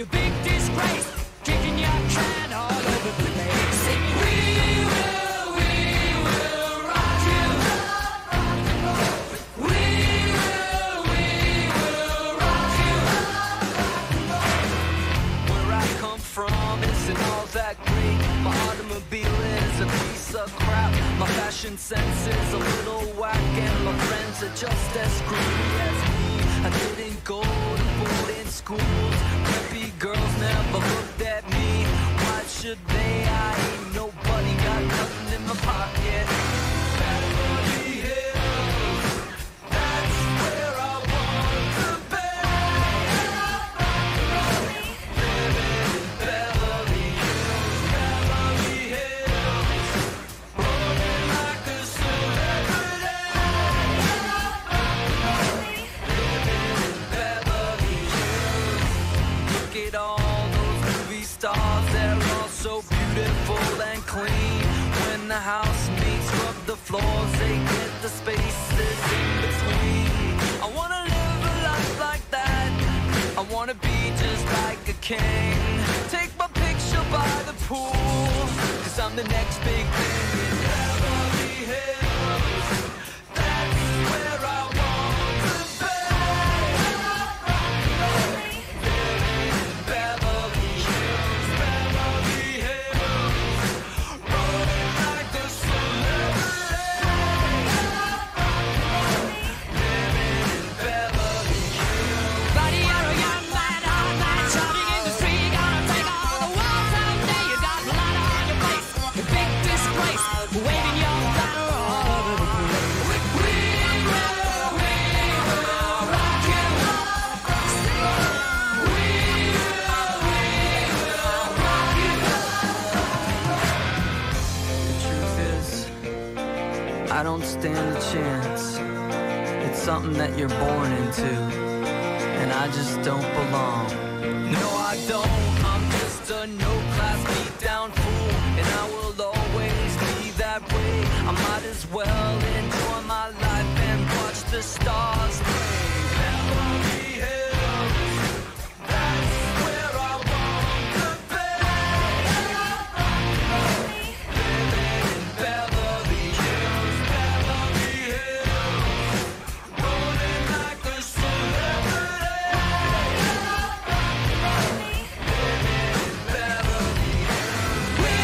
a big disgrace, kicking your can all over the place. Sing, we will rock you. We will rock you. Where I come from isn't all that great. My automobile is a piece of crap. My fashion sense is a little whack, and my friends are just as screwy as me. I didn't go to boarding schools. Preppy girls never looked at me. Why should they? I ain't nobody, got nothing in my pocket. Beverly Hills, that's where I want to be. Living in Beverly Hills, Beverly Hills, rolling like a celebrity. Look at all those movie stars, they're all so beautiful and clean. When the housemates rub the floors, they get the spaces in between. I wanna live a life like that, I wanna be just like a king. Take my picture by the pool, 'cause I'm the next big thing in Beverly Hills. That's where I want to be. Beverly Hills, Beverly Hills, rolling like a celebrity. Living in Beverly Hills. Buddy, you're a young man, hard man, shouting in the street. Gonna take all the world someday. You got blood on your face, a big disgrace, waving your banner all over the place. We will rock you. We will rock you. The truth is, I don't stand a chance. It's something that you're born into, and I just don't belong. No, I don't. I'm just a no-class beat-down fool, and I will always be that way. I might as well enjoy my life and watch the stars play. Beverly Hills, that's where I want to be. Living in Beverly Hills, Beverly Hills, rolling like a celebrity. Living in Beverly Hills, we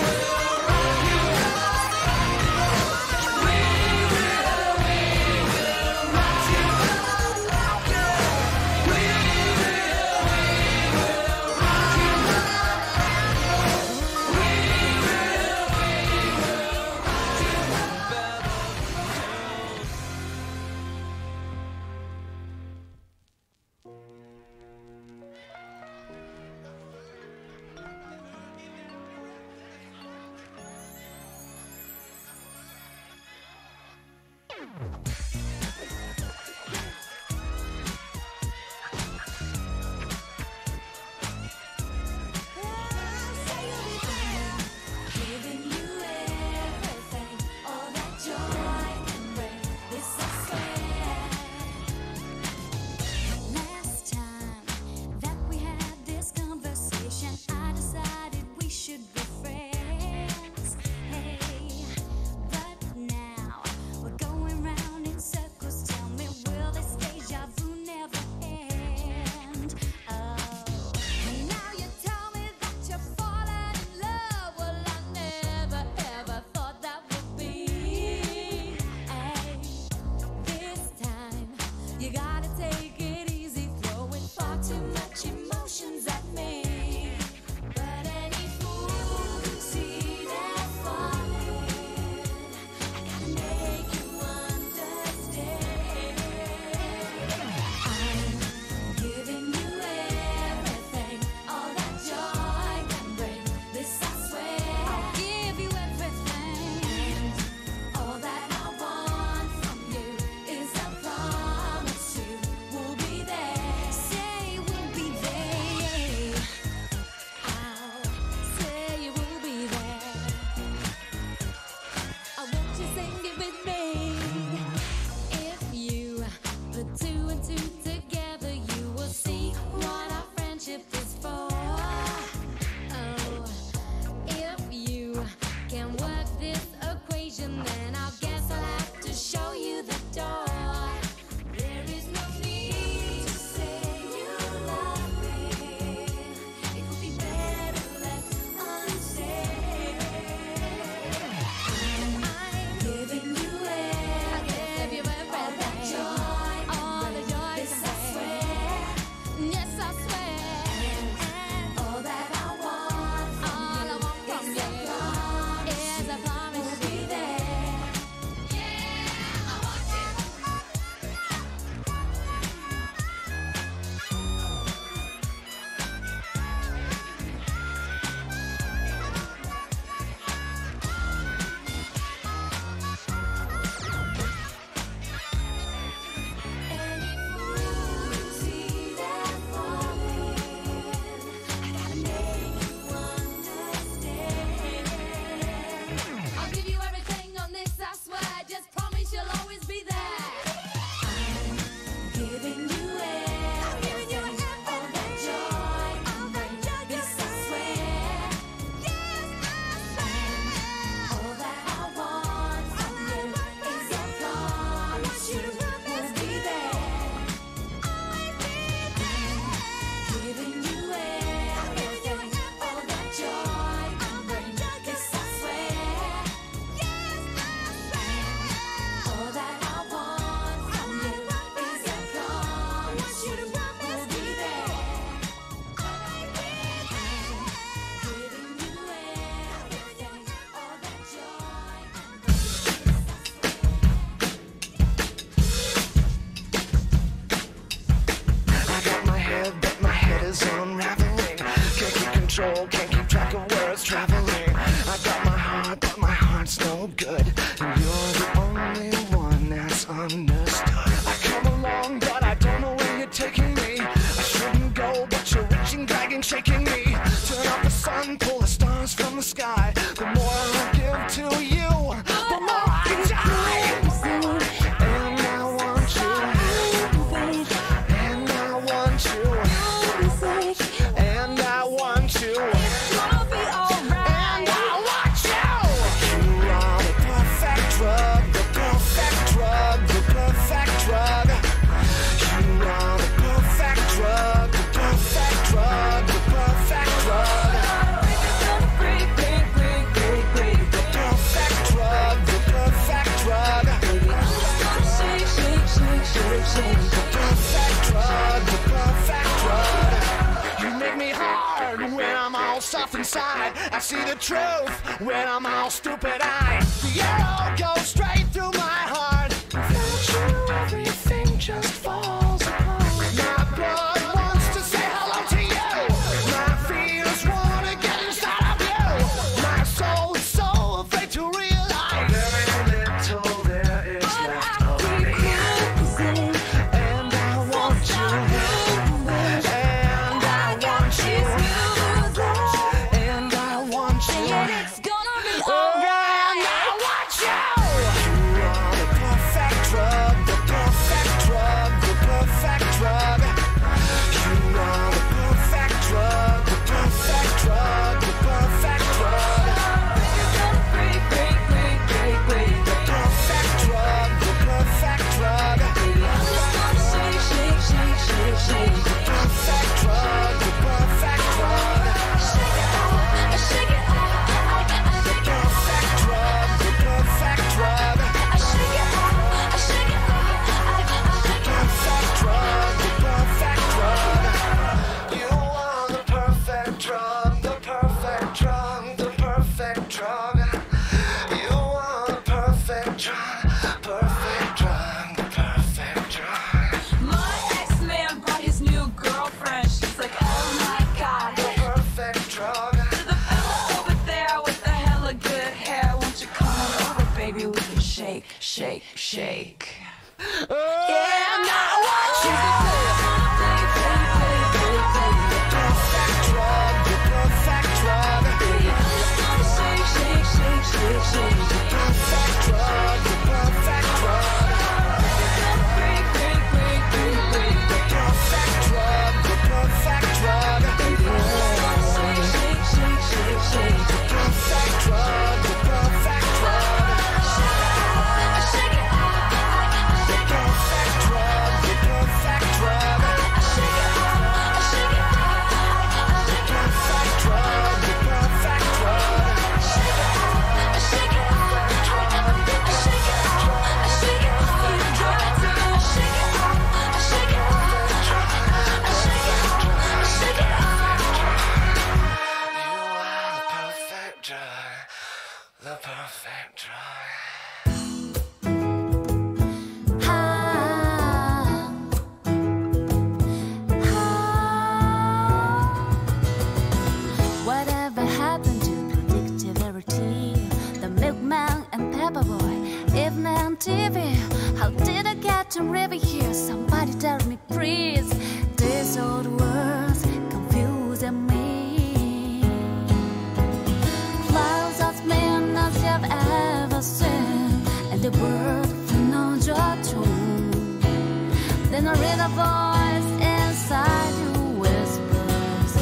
will rock you. We will and then I guess I'll have to show you the door. There is no need to say you love me. It would be better left unsaid. I'm giving you everything, all that joy, all the joy. This I swear, yes I swear. And all that I want from you is a promise we'll be there. Yeah, I want you. And if you see that falling, I gotta make you understand. I'll give you everything on this, I swear. Just promise you'll always be there. I'm giving you everything, all that joy, this I swear. Yes, I swear. All that I want from you is a promise you will be there. Giving you everything, all that joy, this I swear. Yes, I swear. All that I want from you is a promise you will be there. Giving you everything, all that joy, I got my head, but my head is unraveling. Can't keep control, can't keep track of where it's traveling. I got my heart, but my heart's no good. And you're the only one that's understood. I come along, but I don't know where you're taking me. I shouldn't go, but you're reaching, dragging, shaking me. Turn off the sun, pull the stars from the sky. The more I give to you, the more I die. And I want you. And I want you. And I want you. gonna be alright. And I want you. You are the perfect drug, the perfect drug, the perfect drug. You are the perfect drug, the perfect drug, the perfect drug. The perfect drug, the perfect drug. The perfect drug, the perfect drug. You make me hard when I'm all soft inside. I see the truth when I'm all stupid-eyed. The arrow goes straight through my heart. Without you, everything just falls apart. My blood wants to say hello to you. My fears wanna get inside of you. My soul is so afraid to realize very little there is left of me. And I want you. And I want you. And I want you. It's gonna be And alright. I want you. You are the perfect drug, the perfect drug, the perfect drug. You are the perfect drug, the perfect drug, the perfect drug. The perfect drug, the perfect drug. The perfect drug, the perfect drug. Perfect drug, the perfect drug. Perfect drug, the perfect drug. You are the perfect drug, the perfect drug, the perfect drug. You are the perfect drug, perfect drug, the perfect drug. My ex-man brought his new girlfriend. She's like, oh my god. The perfect drug. To the fella over there with the hella good hair, won't you come on over, baby? We can shake, shake, shake. And I want you. Perfect drug, the perfect drug. Perfect drug, the perfect drug. Perfect drug, the perfect drug. Perfect drug, the perfect drug. Pepper Boy, evening on TV. How did I get to live here? Somebody tell me, please. These old words confusing me. Clouds as men as you've ever seen, and the word from no tune. Then I read a voice inside you whispers,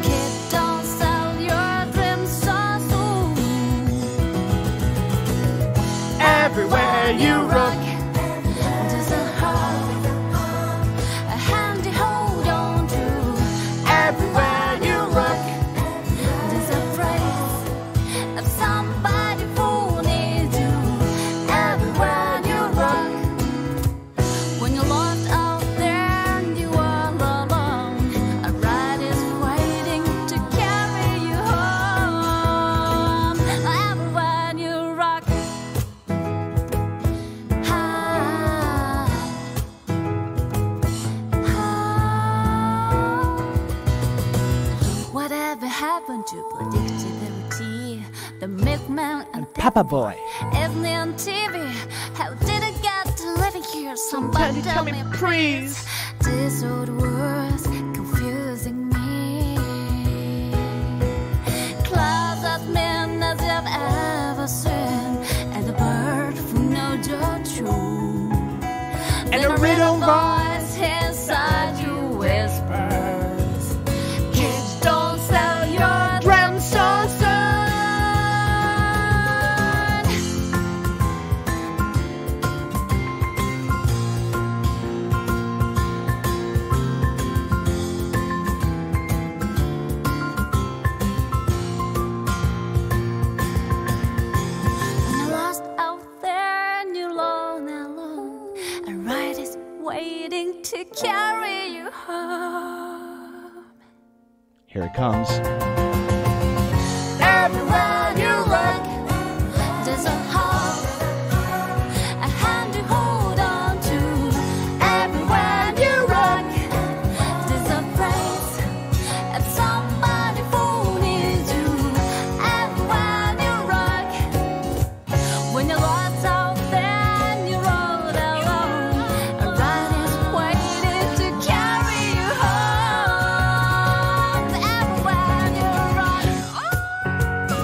kid, don't sell your dreams so soon. Everywhere you look, there's a heart, a hand to hold on to. everywhere you look, There's a phrase of somebody who needs you. Everywhere you look, when you're lost out there and you are alone, a ride is waiting to carry you home. Everywhere you rock, high, high. Whatever happened to predictability? The milkman and Papa Boy. evening on TV. How did I get to living here? Somebody tell me, please. These old words confusing me. Clouds as men as you've ever seen, and a bird from no true. And a riddle voice inside you whispers, kids, don't sell your dreams so soon. When you're lost out there and you're alone, a ride is waiting to carry you home. Here it comes. Everywhere you look, there's a heart, a hand to hold on to. Everywhere you look, there's a phrase of somebody who needs you. Everywhere you look, when you're lost out there and you're all alone, a ride is waiting to carry you home. Everywhere you rock, everywhere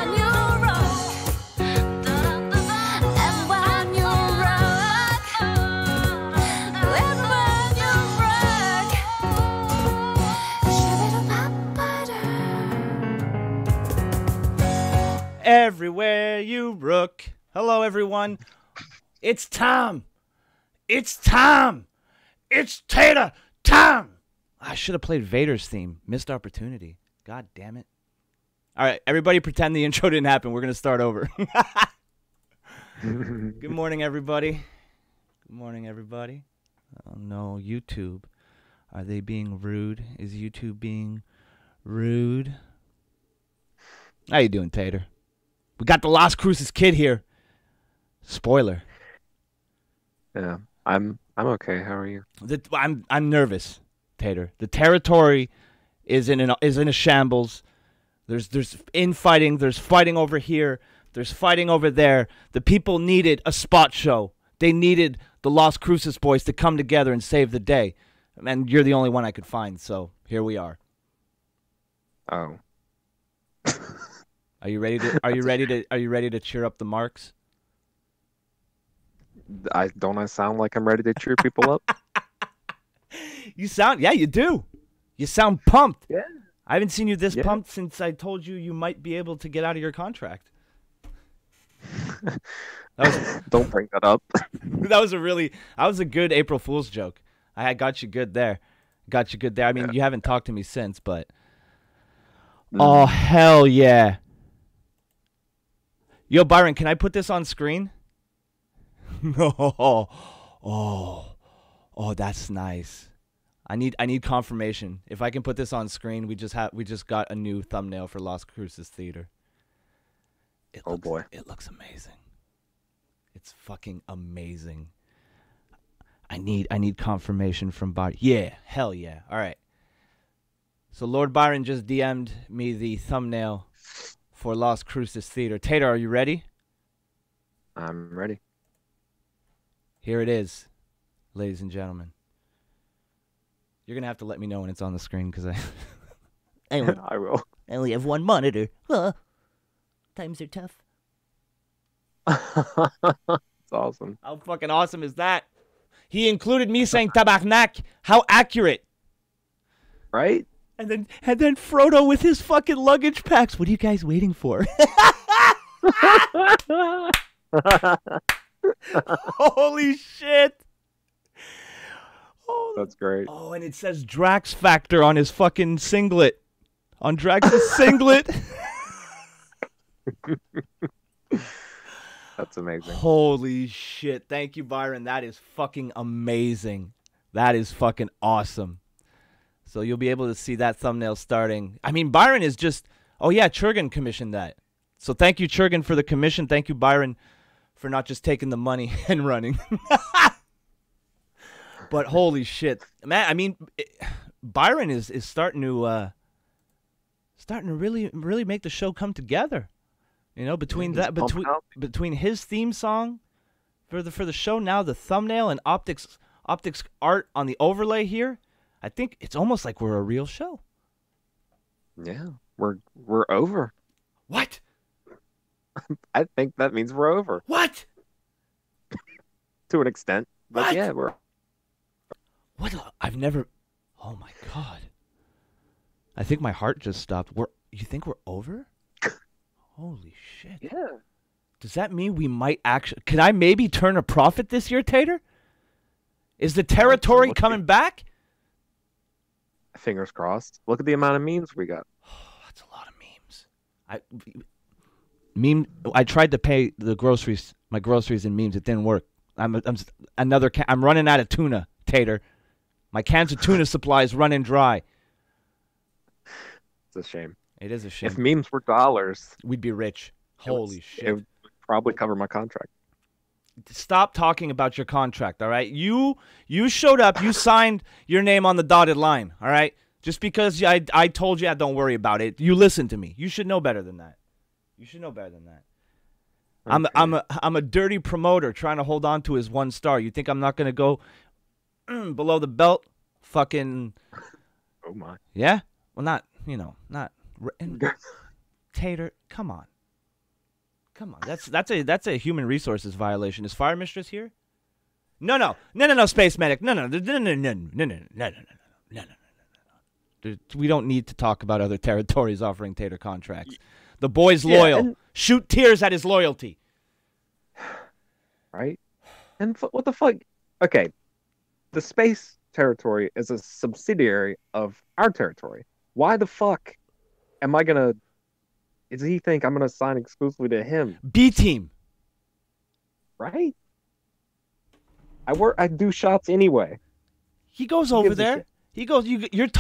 you rock, everywhere you rock, everywhere you rock. Shabba-dabba-ba-da. Everywhere you look. Hello, everyone. It's Tom. It's Tom. It's Tater. Tom. I should have played Vader's theme. Missed opportunity. God damn it. All right, everybody pretend the intro didn't happen. We're going to start over. Good morning, everybody. Good morning, everybody. Oh, no, YouTube. Are they being rude? Is YouTube being rude? How you doing, Tater? We got the Las Cruces kid here. Spoiler. Yeah, I'm okay. How are you? I'm nervous, Tater. The territory is in a shambles. There's infighting. There's fighting over here. There's fighting over there. The people needed a spot show. They needed the Las Cruces boys to come together and save the day. And you're the only one I could find. So here we are. Oh, Are you ready to cheer up the marks? I sound like I'm ready to cheer people up? Yeah, you do. You sound pumped. Yeah. I haven't seen you this Yeah. pumped since I told you might be able to get out of your contract. Don't bring that up. That was a good April Fool's joke. I got you good there. I mean, you haven't talked to me since, but oh hell yeah. Yo, Byron, can I put this on screen? Oh, that's nice. I need confirmation. If I can put this on screen, we just got a new thumbnail for Las Cruces Theater. Boy. It looks amazing. It's fucking amazing. I need confirmation from Byron. Yeah, hell yeah. All right. So Lord Byron just DM'd me the thumbnail for Las Cruces Theater. Tater, are you ready? I'm ready. Here it is, ladies and gentlemen. You're going to have to let me know when it's on the screen because I will. I only have one monitor. Times are tough. It's awesome. How fucking awesome is that? He included me saying tabarnak. How accurate. Right? And then Frodo with his fucking luggage packs. What are you guys waiting for? Holy shit. Oh, That's great. oh, and it says Drax Factor on his fucking singlet. On Drax's singlet. That's amazing. Holy shit. Thank you, Byron. That is fucking amazing. That is fucking awesome. So you'll be able to see that thumbnail starting. I mean, Byron is just... Oh, yeah, Churgan commissioned that. So thank you, Churgan, for the commission. Thank you, Byron, for not just taking the money and running. But holy shit. Man, I mean, Byron is starting to really make the show come together. You know, between between his theme song for the show, now the thumbnail and optics art on the overlay here, I think it's almost like we're a real show. Yeah, we're over. What? I think that means we're over What? to an extent. But What? yeah, we're What? I've never. Oh my god. I think my heart just stopped. You think we're over? Holy shit. yeah. Does that mean we might actually... Can I maybe turn a profit this year, Tater? Is the territory Absolutely. coming back? Fingers crossed. Look at the amount of memes we got. That's a lot of memes. I tried to pay my groceries in memes. It didn't work. I'm running out of tuna, Tater. My cans of tuna supply is running dry. It's a shame. It is a shame. If memes were dollars, We'd be rich. Holy it shit. would probably cover my contract. Stop talking about your contract, all right? You showed up. You signed your name on the dotted line, all right? Just because I told you, don't worry about it. You listened to me. You should know better than that. You should know better than that. Okay. I'm a dirty promoter trying to hold on to his 1 star. You think I'm not going to go below the belt? Fucking... Oh my. Yeah? Well, not... Tater, come on. Come on. That's a human resources violation. Is Fire Mistress here? No, Space Medic. No. We don't need to talk about other territories offering Tater contracts. The boy's loyal. Shoot tears at his loyalty. Right? And what the fuck? Okay. The space territory is a subsidiary of our territory. Why the fuck am I gonna... Does he think I'm gonna sign exclusively to him? B team. Right? I do shots anyway. He goes over gives a there. shit? He goes.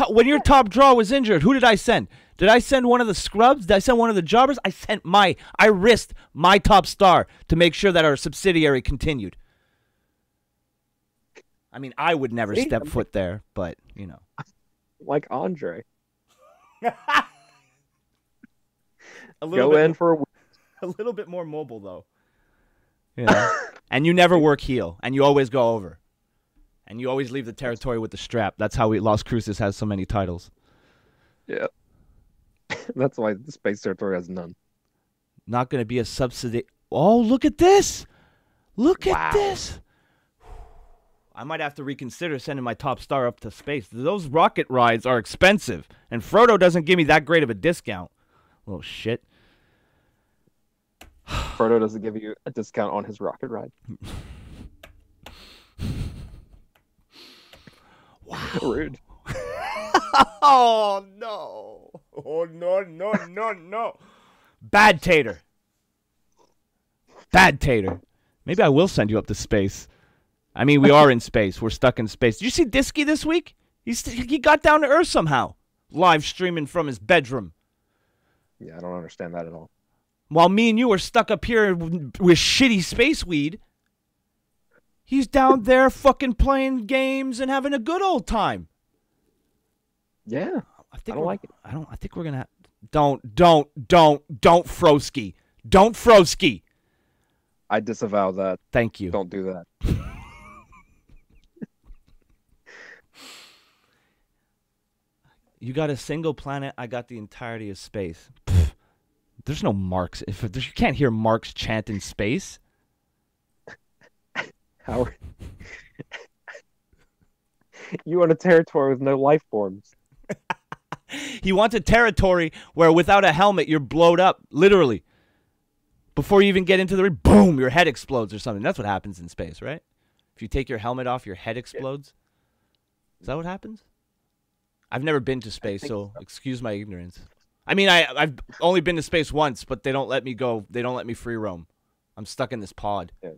When your top draw was injured, who did I send? Did I send one of the scrubs? Did I send one of the jobbers? I risked my top star to make sure that our subsidiary continued. I mean, I would never step foot there, but you know. Like Andre. Go in for a week. A little bit more mobile though. Yeah. And you never work heel, and you always go over, and you always leave the territory with the strap. That's how Las Cruces has so many titles. Yeah. That's why the space territory has none. Not going to be a subsidy. Oh, look at this! Look Wow. at this! I might have to reconsider sending my top star up to space. Those rocket rides are expensive, and Frodo doesn't give me that great of a discount. Little shit. Frodo doesn't give you a discount on his rocket ride. Wow. Rude. Oh, no. Oh, no. Bad Tater. Bad Tater. Maybe I will send you up to space. I mean, we are in space. We're stuck in space. Did you see Disky this week? He got down to Earth somehow. Live streaming from his bedroom. Yeah, I don't understand that at all. While me and you are stuck up here with shitty space weed, he's down there fucking playing games and having a good old time. Yeah, I don't like it. I think we're gonna. Don't, Froski. Don't Froski. I disavow that. Thank you. Don't do that. You got a single planet. I got the entirety of space. Pfft. There's no Marx. You can't hear Marx chant in space. Howard, you want a territory with no life forms. He wants a territory where without a helmet you're blowed up, literally. Before you even get into the boom, your head explodes or something. That's what happens in space, right? If you take your helmet off, your head explodes. Is that what happens? I've never been to space, so excuse my ignorance. I mean, I've only been to space once, but they don't let me go. They don't let me free roam. I'm stuck in this pod. Yeah.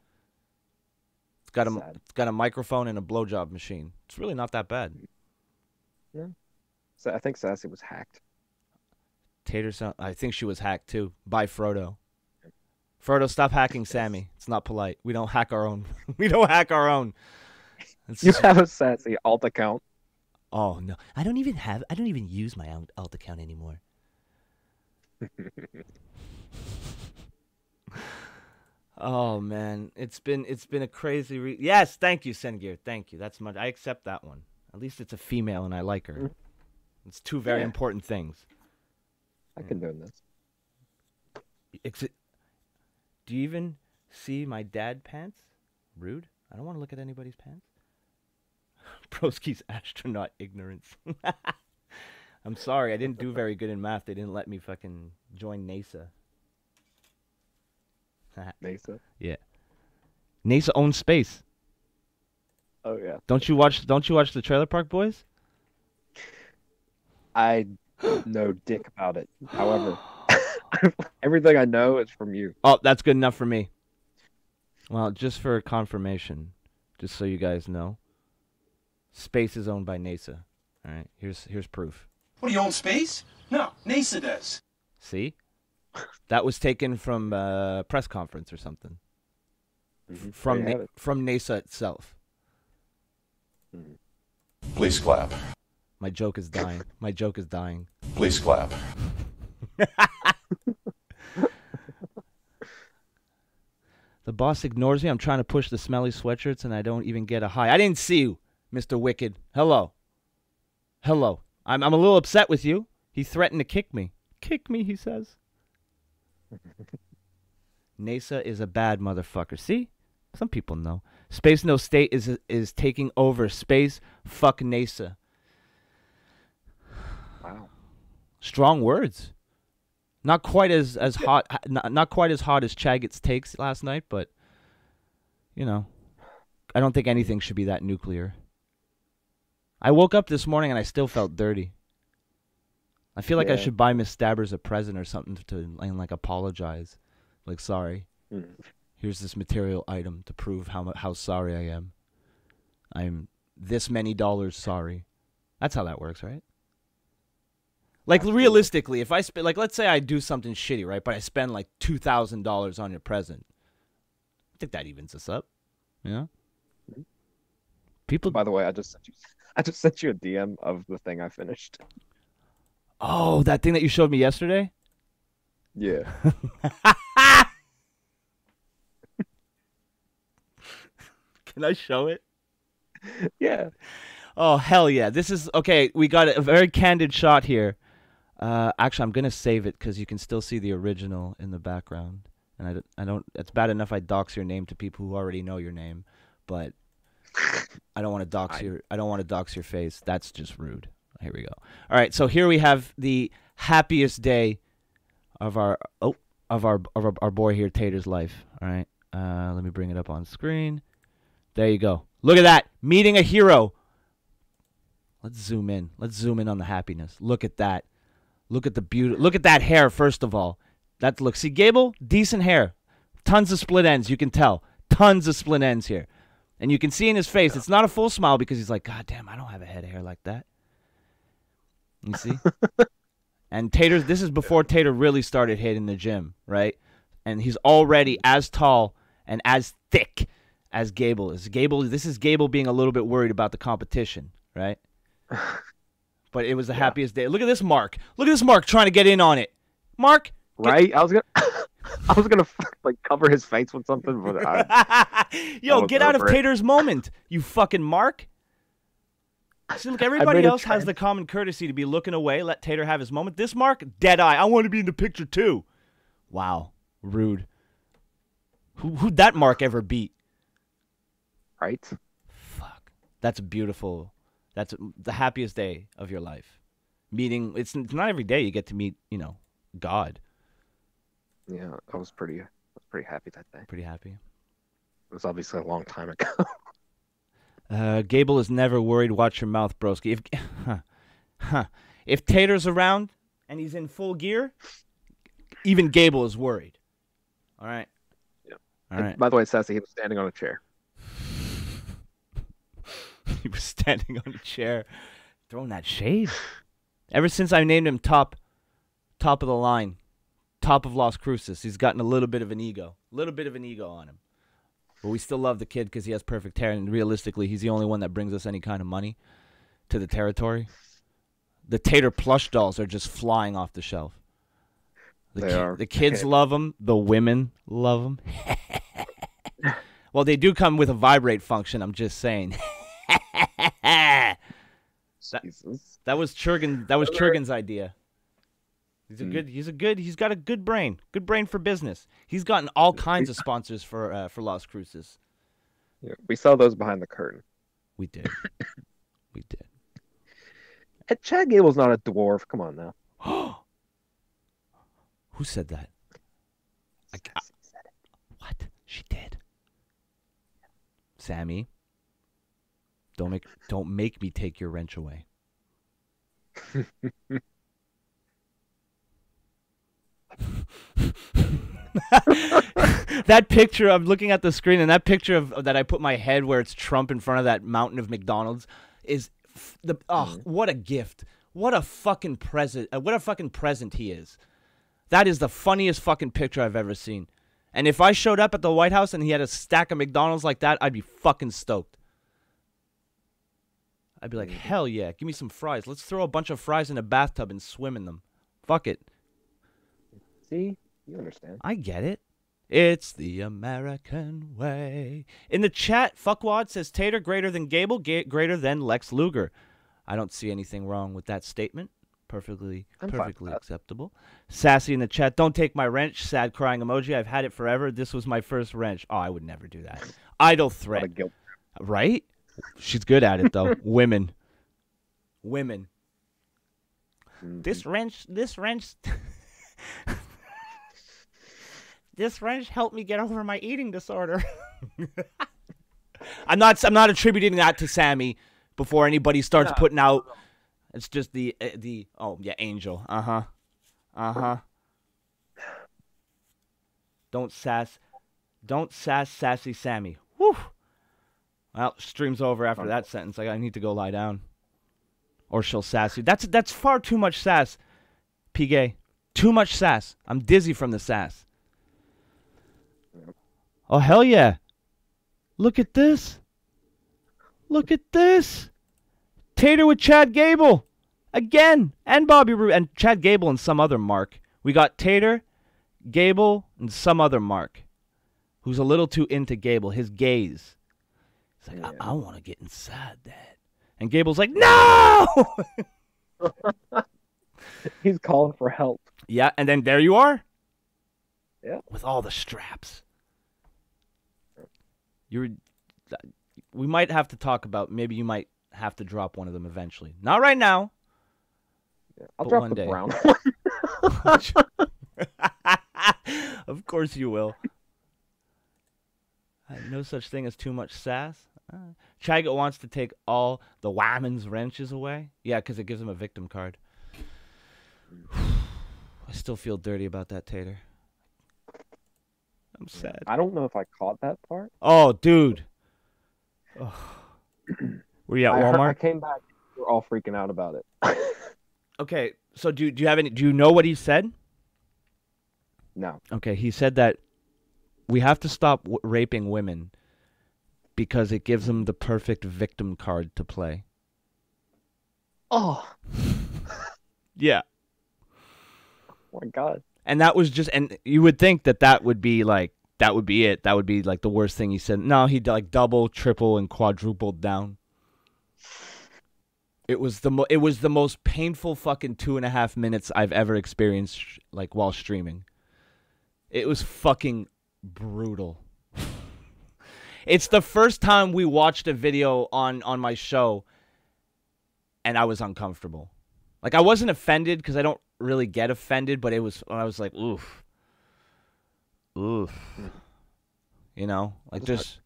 It's got a microphone and a blowjob machine. It's really not that bad. Yeah. So I think Sassy was hacked. Tater, I think she was hacked too by Frodo. Frodo, stop hacking Sammy. It's not polite. We don't hack our own. We don't hack our own. You have a Sassy alt account. Oh no, I don't even use my alt account anymore. Oh man, it's been a crazy. Yes, thank you, Sengir. Thank you. That's much. I accept that one. At least it's a female and I like her. It's two very important things. I can do this. Do you even see my dad pants? Rude. I don't want to look at anybody's pants. Broski's astronaut ignorance. I'm sorry, I didn't do very good in math. They didn't let me fucking join NASA. NASA? Yeah. NASA owns space. Oh yeah. Don't you watch the Trailer Park Boys? I know dick about it. However, everything I know is from you. Oh, that's good enough for me. Well, just for confirmation, just so you guys know, space is owned by NASA. All right, here's proof. What, do you own space? No, NASA does. See? That was taken from a press conference or something. From NASA itself. Please clap. My joke is dying. My joke is dying. Please clap. The boss ignores me. I'm trying to push the smelly sweatshirts and I don't even get a hi. I didn't see you, Mr. Wicked. Hello. Hello. I'm a little upset with you. He threatened to kick me. Kick me, he says. NASA is a bad motherfucker. See? Some people know. Space No State is taking over. Space fuck NASA. Wow. Strong words. Not quite as hot. Not quite as hot as Chaggett's takes last night, but you know, I don't think anything should be that nuclear. I woke up this morning and I still felt dirty. I feel like I should buy Miss Stabbers a present or something to like apologize. Like, sorry. Here's this material item to prove how sorry I am. I'm this many dollars sorry. That's how that works, right? Like, realistically, if I spend, like, let's say I do something shitty, right? But I spend like $2,000 on your present. I think that evens us up. You know? People. By the way, I just sent you a DM of the thing I finished. Oh, that thing that you showed me yesterday? Yeah. Can I show it? Yeah. Oh, hell yeah. This is, okay, we got a very candid shot here. Actually, I'm going to save it because you can still see the original in the background. And I don't, it's bad enough I dox your name to people who already know your name, but I don't want to dox I don't want to dox your face. That's just rude. Here we go. All right, so here we have the happiest day of our boy here, Tater's life. All right, let me bring it up on screen. There you go. Look at that, meeting a hero. Let's zoom in. Let's zoom in on the happiness. Look at that. Look at the beauty. Look at that hair. First of all, see Gable, decent hair, tons of split ends. You can tell, tons of split ends here, and you can see in his face. It's not a full smile because he's like, God damn, I don't have a head of hair like that. You see? And Tater, this is before Tater really started hitting the gym, right? And he's already as tall and as thick as Gable is. This is Gable being a little bit worried about the competition, right? But it was the happiest day. Look at this Mark. Look at this Mark trying to get in on it. Mark. Right? I was gonna, I was gonna like cover his face with something, but Yo, was get out of over it. Tater's moment, you fucking Mark. See, look, everybody made a else has trend. the common courtesy to be looking away, let Tater have his moment. This Mark, dead eye. I want to be in the picture too. Wow, rude. Who'd that Mark ever beat? right? Fuck. That's beautiful. That's the happiest day of your life. Meeting, it's not every day you get to meet, God. Yeah, I was pretty happy that day. Pretty happy. It was obviously a long time ago. Gable is never worried. Watch your mouth, broski. If Tater's around and he's in full gear, even Gable is worried. All right. Yeah. All And right. by the way, Sassy, he was standing on a chair. He was standing on a chair, throwing that shade. Ever since I named him top of the line, top of Las Cruces, he's gotten a little bit of an ego. A little bit of an ego on him. But we still love the kid because he has perfect hair, and realistically, he's the only one that brings us any kind of money to the territory. The Tater plush dolls are just flying off the shelf. They are. The kids love them. The women love them. Well, they do come with a vibrate function, I'm just saying. Jesus. That was Churgan's idea. He's got a good brain. Good brain for business. He's gotten all kinds of sponsors for Las Cruces. Yeah, we saw those behind the curtain. We did. We did. And Chad Gable's not a dwarf. Come on now. Who said that? Sassy said it. What? She did. Sammy, don't make me take your wrench away. That picture, I'm looking at the screen, and that picture of that I put my head where it's Trump in front of that mountain of McDonald's is what a gift. What a fucking present. What a fucking present he is. That is the funniest fucking picture I've ever seen. And if I showed up at the White House and he had a stack of McDonald's like that, I'd be fucking stoked. I'd be like, hell yeah, give me some fries. Let's throw a bunch of fries in a bathtub and swim in them. Fuck it. See? You understand. I get it. It's the American way. In the chat, Fuckwad says Tater greater than Gable, greater than Lex Luger. I don't see anything wrong with that statement. Perfectly I'm fine with that. acceptable. Sassy in the chat, don't take my wrench. Sad crying emoji. I've had it forever. This was my first wrench. Oh, I would never do that. Idle Not a threat. guilt. Right? She's good at it, though. Women. Mhm. This wrench. This wrench helped me get over my eating disorder. I'm not attributing that to Sammy before anybody starts putting out. It's just the Angel. Don't sass sassy Sammy. Whew. Well, stream's over after that sentence. I need to go lie down. Or she'll sass you. That's far too much sass. P-gay. Too much sass. I'm dizzy from the sass. Oh, hell yeah. Look at this. Look at this. Tater with Chad Gable. Again. And Bobby Roode. And Chad Gable and some other Mark. We got Tater, Gable, and some other Mark. Who's a little too into Gable. His gaze. He's like, I want to get inside that. And Gable's like, no! He's calling for help. Yeah, and then there you are. Yeah. With all the straps. We might have to talk about, maybe you might have to drop one of them eventually. Not right now. Yeah. I'll But drop one the day. brown one. Of course you will. No such thing as too much sass. Chaga wants to take all the Wyman's wrenches away. Yeah, because it gives him a victim card. I still feel dirty about that, Tater. I'm sad. I don't know if I caught that part. Oh, dude. Oh. Were you at I Walmart? came back. We're all freaking out about it. Okay, so do you have any? Do you know what he said? No. Okay, he said that we have to stop raping women because it gives them the perfect victim card to play. Oh, Yeah. oh my God. And that was just, and you would think that that would be like, that would be it. That would be like the worst thing he said. No, he like double, triple, and quadrupled down. It was the most painful fucking 2.5 minutes I've ever experienced, like while streaming. It was fucking brutal. It's the first time we watched a video on my show, and I was uncomfortable. Like, I wasn't offended because I don't really get offended, but I was like, oof. You know, like just,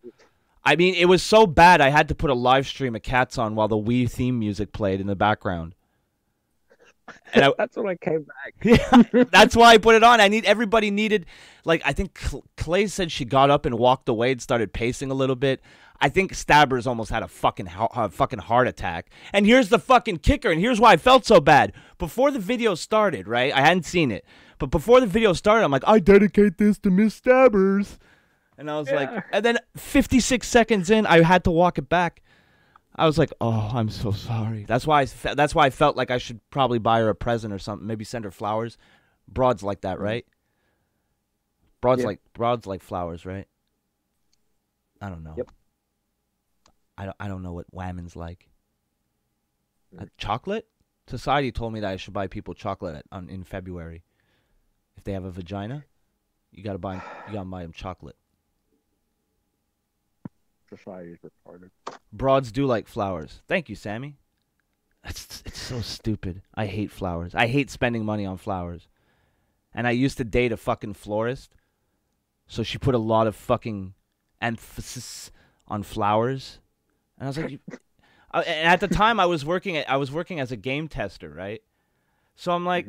I mean, it was so bad I had to put a live stream of Cats on while the Wii theme music played in the background. And That's when I came back. yeah, that's why I put it on. Everybody needed, like, I think Clay said she got up and walked away and started pacing a little bit. I think Stabbers almost had a fucking heart attack. And here's the fucking kicker, and here's why I felt so bad. Before the video started, right? I hadn't seen it. But before the video started, I'm like, I dedicate this to Miss Stabbers. And I was like, and then 56 seconds in, I had to walk it back. I was like, oh, I'm so sorry. That's why I felt like I should probably buy her a present or something. Maybe send her flowers. Broads like that, right? Broads like flowers, right? I don't know. Yep. I don't know what women's like. Chocolate? Society told me that I should buy people chocolate in February. If they have a vagina, you gotta buy them chocolate. Society's retarded. Broads do like flowers. Thank you, Sammy. It's so stupid. I hate flowers. I hate spending money on flowers. And I used to date a fucking florist, so she put a lot of fucking emphasis on flowers. And I was like, and at the time I was working as a game tester, right? So I'm like,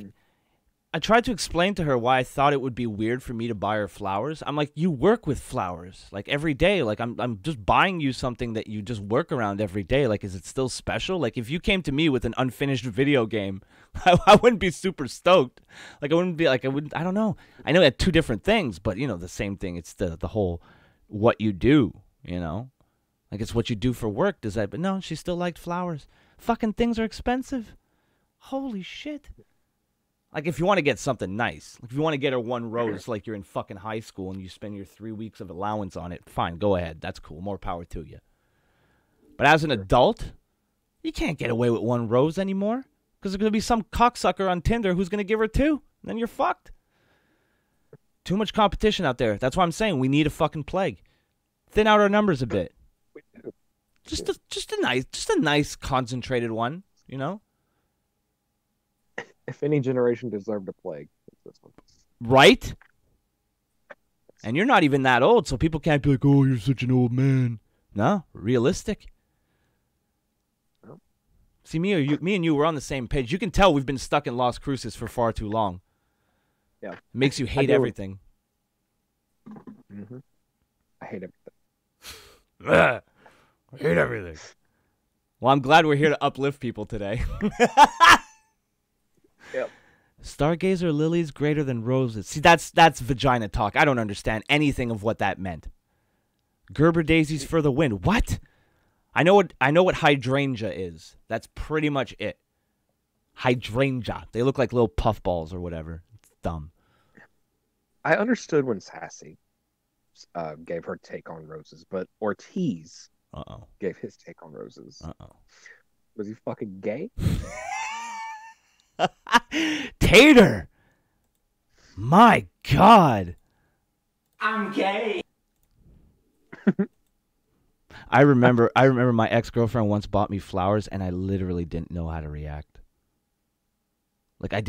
I tried to explain to her why I thought it would be weird for me to buy her flowers. I'm like, you work with flowers like every day. Like I'm just buying you something that you just work around every day. Like, is it still special? Like, if you came to me with an unfinished video game, I wouldn't be super stoked. Like, I wouldn't be like, I don't know. I know that two different things, but you know, the same thing. It's the whole what you do, you know? Like, it's what you do for work. But no, she still liked flowers. Fucking things are expensive. Holy shit. Like, if you want to get something nice, like if you want to get her one rose like you're in fucking high school and you spend your 3 weeks of allowance on it, fine, go ahead. That's cool. More power to you. But as an adult, you can't get away with one rose anymore because there's going to be some cocksucker on Tinder who's going to give her two. And then you're fucked. Too much competition out there. That's why I'm saying we need a fucking plague. Thin out our numbers a bit. Just a nice concentrated one, you know? If any generation deserved a plague, it's this one. Right? And you're not even that old, so people can't be like, oh, you're such an old man. No, realistic. No. See, me and you were on the same page. You can tell we've been stuck in Las Cruces for far too long. Yeah. It makes you hate everything. Mm-hmm. I hate everything. I hate everything. Well, I'm glad we're here to uplift people today. Yep. Stargazer lilies greater than roses. See, that's vagina talk. I don't understand anything of what that meant. Gerber daisies for the wind. What? I know what hydrangea is. That's pretty much it. Hydrangea. They look like little puffballs or whatever. It's dumb. I understood when Sassy gave her take on roses, but Ortiz gave his take on roses. Was he fucking gay? Tater! My God! I'm gay. I remember my ex-girlfriend once bought me flowers and I literally didn't know how to react. Like, I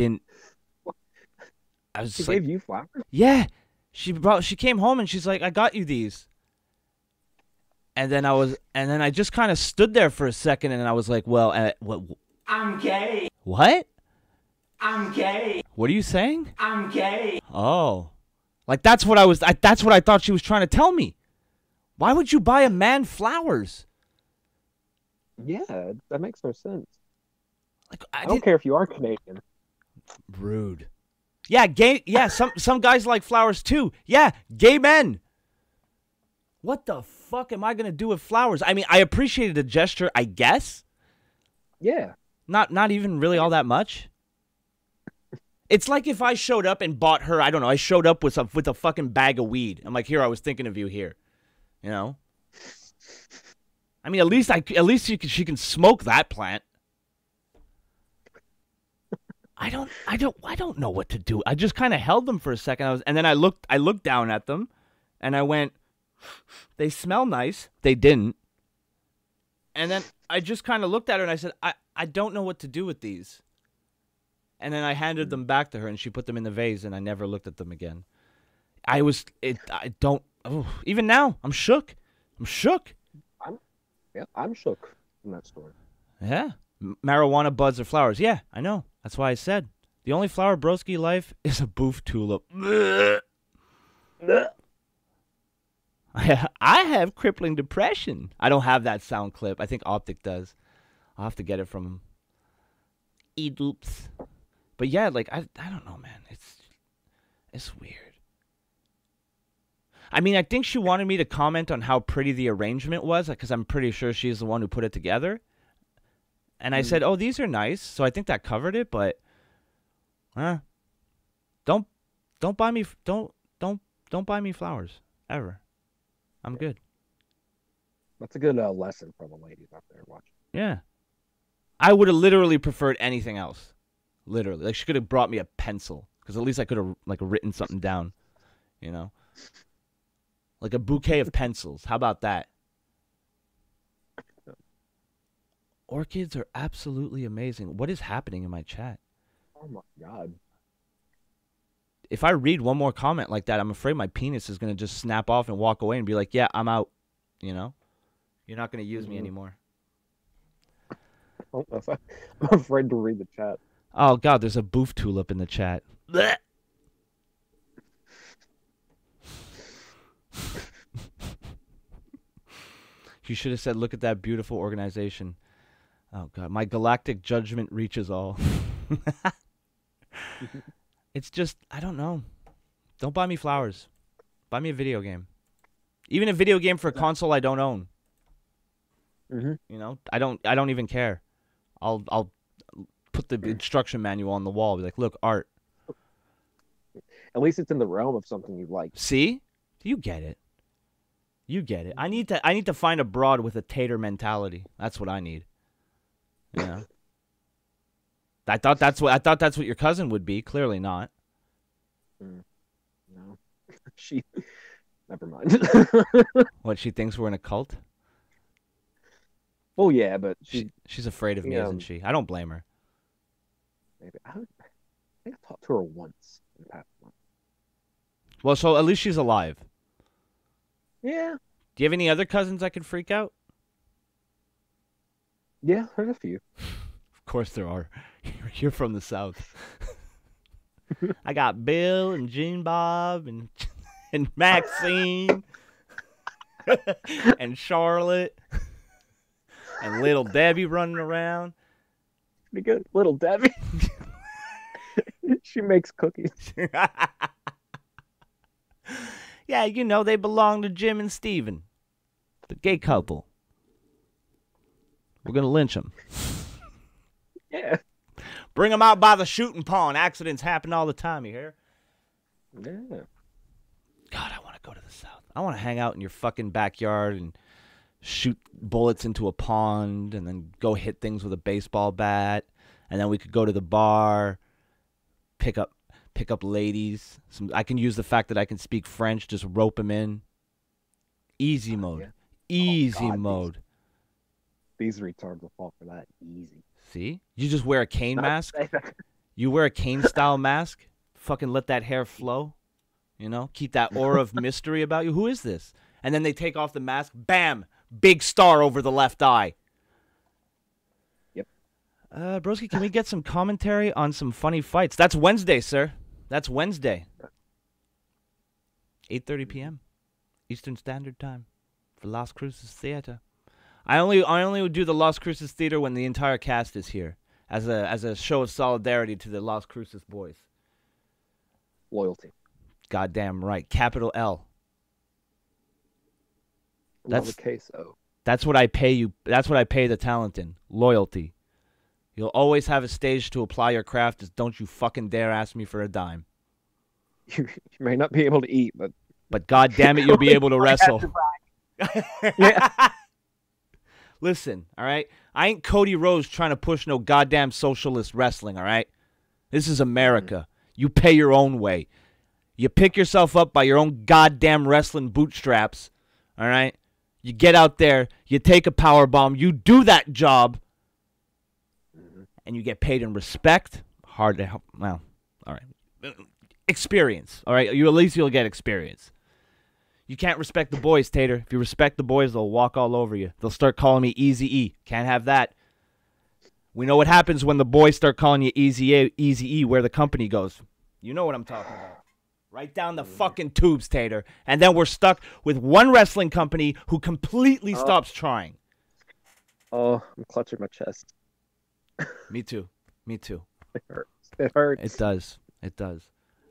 was She just gave like, you flowers? yeah. She came home and she's like, I got you these. And then I just kind of stood there for a second and I was like, well, what? I'm gay. What? I'm gay. What are you saying? I'm gay. Oh. Like, that's what I thought she was trying to tell me. Why would you buy a man flowers? Yeah, that makes no sense. Like, I don't care if you are Canadian. Rude. Yeah, gay. Yeah, some guys like flowers too. Yeah, gay men. What the fuck am I gonna do with flowers? I mean, I appreciated the gesture, I guess. Yeah. Not even really all that much. It's like if I showed up and bought her, I don't know, I showed up with a fucking bag of weed. I'm like, here, I was thinking of you here. You know? I mean, at least she can smoke that plant. I don't know what to do. I just kind of held them for a second. And then I looked down at them and I went, they smell nice. They didn't. And then I just kind of looked at her and I said, I don't know what to do with these. And then I handed them back to her and she put them in the vase and I never looked at them again. Even now, I'm shook. I'm shook. I'm shook from that story. Yeah. Marijuana buds or flowers. Yeah, I know. That's why I said. The only flower broski life is a boof tulip. I have crippling depression. I don't have that sound clip. I think Optic does. I'll have to get it from him. Oops. But yeah, like I don't know, man. It's weird. I mean, I think she wanted me to comment on how pretty the arrangement was, because I'm pretty sure she's the one who put it together. And I said, "Oh, these are nice." So I think that covered it, but don't buy me buy me flowers ever. I'm good. That's a good lesson for the ladies out there watching. Yeah. I would have literally preferred anything else. Literally. Like, she could have brought me a pencil, because at least I could have, like, written something down, you know? Like a bouquet of pencils. How about that? Orchids are absolutely amazing. What is happening in my chat? Oh, my God. If I read one more comment like that, I'm afraid my penis is going to just snap off and walk away and be like, yeah, I'm out. You know? You're not going to use me anymore. I'm afraid to read the chat. Oh, God, there's a boof tulip in the chat. Blech. You should have said, look at that beautiful organization. Oh, God, my galactic judgment reaches all. It's just, I don't know. Don't buy me flowers. Buy me a video game. Even a video game for a console I don't own. Mm-hmm. You know, I don't even care. I'll put the instruction manual on the wall. Be like, look, art. At least it's in the realm of something you like. See? You get it. You get it. I need to find a broad with a Tater mentality. That's what I need. Yeah. I thought that's what your cousin would be. Clearly not. No. She never mind. What, she thinks we're in a cult? Oh yeah, but She's afraid of me, isn't she? I don't blame her. maybe I think I talked to her once in the past month. Well, so at least she's alive. Yeah. Do you have any other cousins that could freak out? Yeah, there's a few. Of course there are. You're from the South. I got Bill and Gene Bob and Maxine and Charlotte and little Debbie running around. Pretty good. Little Debbie. She makes cookies. Yeah, you know, they belong to Jim and Steven, the gay couple. We're going to lynch them. Yeah. Bring them out by the shooting pond. Accidents happen all the time, you hear? Yeah. God, I want to go to the South. I want to hang out in your fucking backyard and shoot bullets into a pond and then go hit things with a baseball bat. And then we could go to the bar, pick up ladies. I can use the fact that I can speak French, just rope them in. Easy mode. Yeah. Easy God, mode. These retards will fall for that easy. See? You just wear a cane Not mask. say that. You wear a cane-style mask. Fucking let that hair flow. You know? Keep that aura of mystery about you. Who is this? And then they take off the mask. Bam! Big star over the left eye. Yep. Broski, can we get some commentary on some funny fights? That's Wednesday, sir. That's Wednesday. 8:30 p.m. Eastern Standard Time for Las Cruces Theater. I only would do the Las Cruces Theater when the entire cast is here, as a show of solidarity to the Las Cruces boys. Loyalty. Goddamn right. Capital L. Lowercase O. That's what I pay you. That's what I pay the talent in. Loyalty. You'll always have a stage to apply your craft. Just don't you fucking dare ask me for a dime. You may not be able to eat, but God damn it, you'll be able to wrestle. yeah. Listen, all right? I ain't Cody Rhodes trying to push no goddamn socialist wrestling, all right? This is America. You pay your own way. You pick yourself up by your own goddamn wrestling bootstraps, all right? You get out there, you take a power bomb, you do that job, and you get paid in respect. Hard to help. Well, all right. Experience, all right? At least you'll get experience. You can't respect the boys, Tater. If you respect the boys, they'll walk all over you. They'll start calling me Easy-E. Can't have that. We know what happens when the boys start calling you Easy-E, where the company goes. You know what I'm talking about. Right down the fucking tubes, Tater. And then we're stuck with one wrestling company who completely stops trying. Oh, I'm clutching my chest. Me too. Me too. It hurts. It hurts. It does. It does.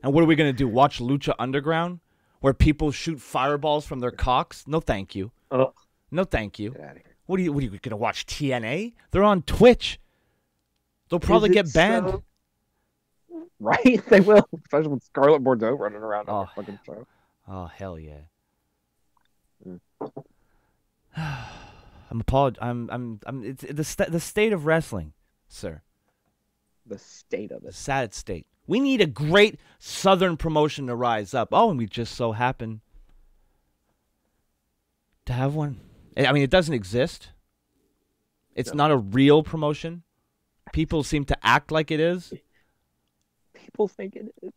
And what are we going to do? Watch Lucha Underground? Where people shoot fireballs from their cocks? No, thank you. Oh, No, thank you. get out of here. What are you going to watch TNA? They're on Twitch. They'll probably Is it get banned. so? Right? They will. Especially with Scarlett Bordeaux running around on Oh. their fucking show. Oh, hell yeah. Mm. It's the state of wrestling, sir. The state of The it. sad state. We need a great Southern promotion to rise up. Oh, and we just so happen to have one. I mean, it doesn't exist. It's not a real promotion. People seem to act like it is. People think it is.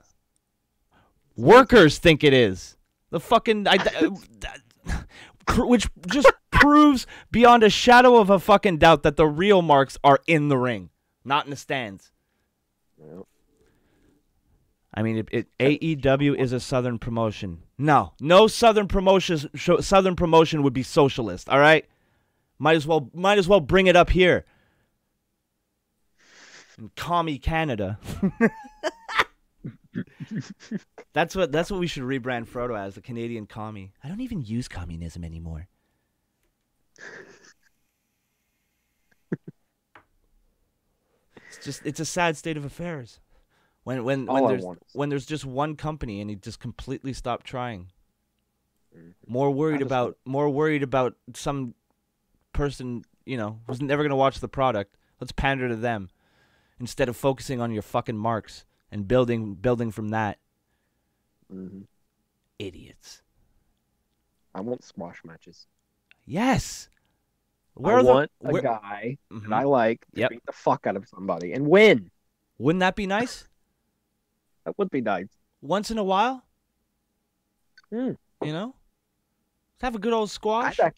Workers think it is. The fucking... which just proves beyond a shadow of a fucking doubt that the real marks are in the ring, not in the stands. Well, I mean, AEW is a Southern promotion. No Southern promotion would be socialist. All right, might as well bring it up here in commie Canada. That's what we should rebrand Frodo as, the Canadian commie. I don't even use communism anymore. It's a sad state of affairs. When there's just one company and he just completely stopped trying. More worried about some person, who's never gonna watch the product. Let's pander to them instead of focusing on your fucking marks and building from that. mm-hmm. Idiots. I want squash matches. Yes. I want a guy that I like to beat the fuck out of somebody and win. Wouldn't that be nice? That would be nice. Once in a while? Hmm. Let's have a good old squash. I'd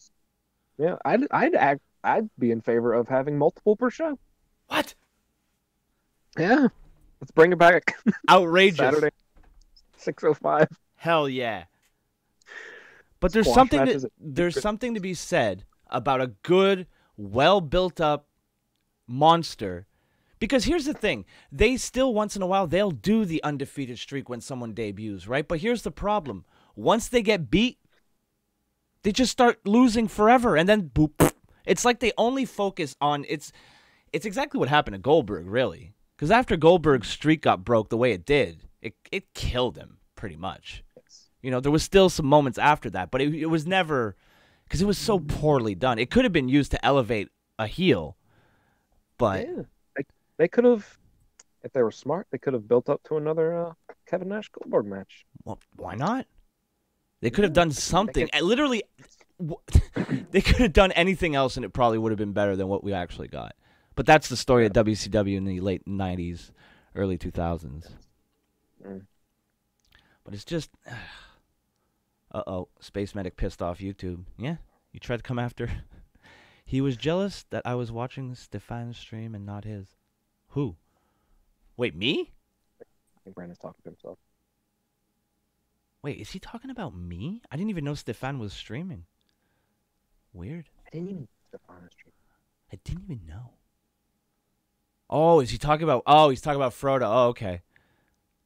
be in favor of having multiple per show. What? Yeah. Let's bring it back. Outrageous. Saturday, 6:05. Hell yeah. But there's Squash something matches. there's something to be said about a good, well built up monster. Because here's the thing, they still once in a while they'll do the undefeated streak when someone debuts, right? But here's the problem. Once they get beat, they just start losing forever and then boop. It's like they only focus on it's exactly what happened to Goldberg, really. Because after Goldberg's streak got broke the way it did, it killed him pretty much. There was still some moments after that, but it was never, because it was so poorly done. It could have been used to elevate a heel, but they could have, if they were smart, they could have built up to another Kevin Nash Goldberg match. Well, why not? They could have done something. Literally, they could have done anything else, and it probably would have been better than what we actually got. But that's the story of WCW in the late 90s, early 2000s. Mm. But it's just... Space Medic pissed off YouTube. Yeah, you tried to come after... He was jealous that I was watching Stefan's stream and not his. Who? Wait, me? I think Brandon's talking to himself. Wait, is he talking about me? I didn't even know Stefan was streaming. Weird. I didn't even Stefan stream. I didn't even know. Oh, is he talking about... Oh, he's talking about Frodo. Oh, okay.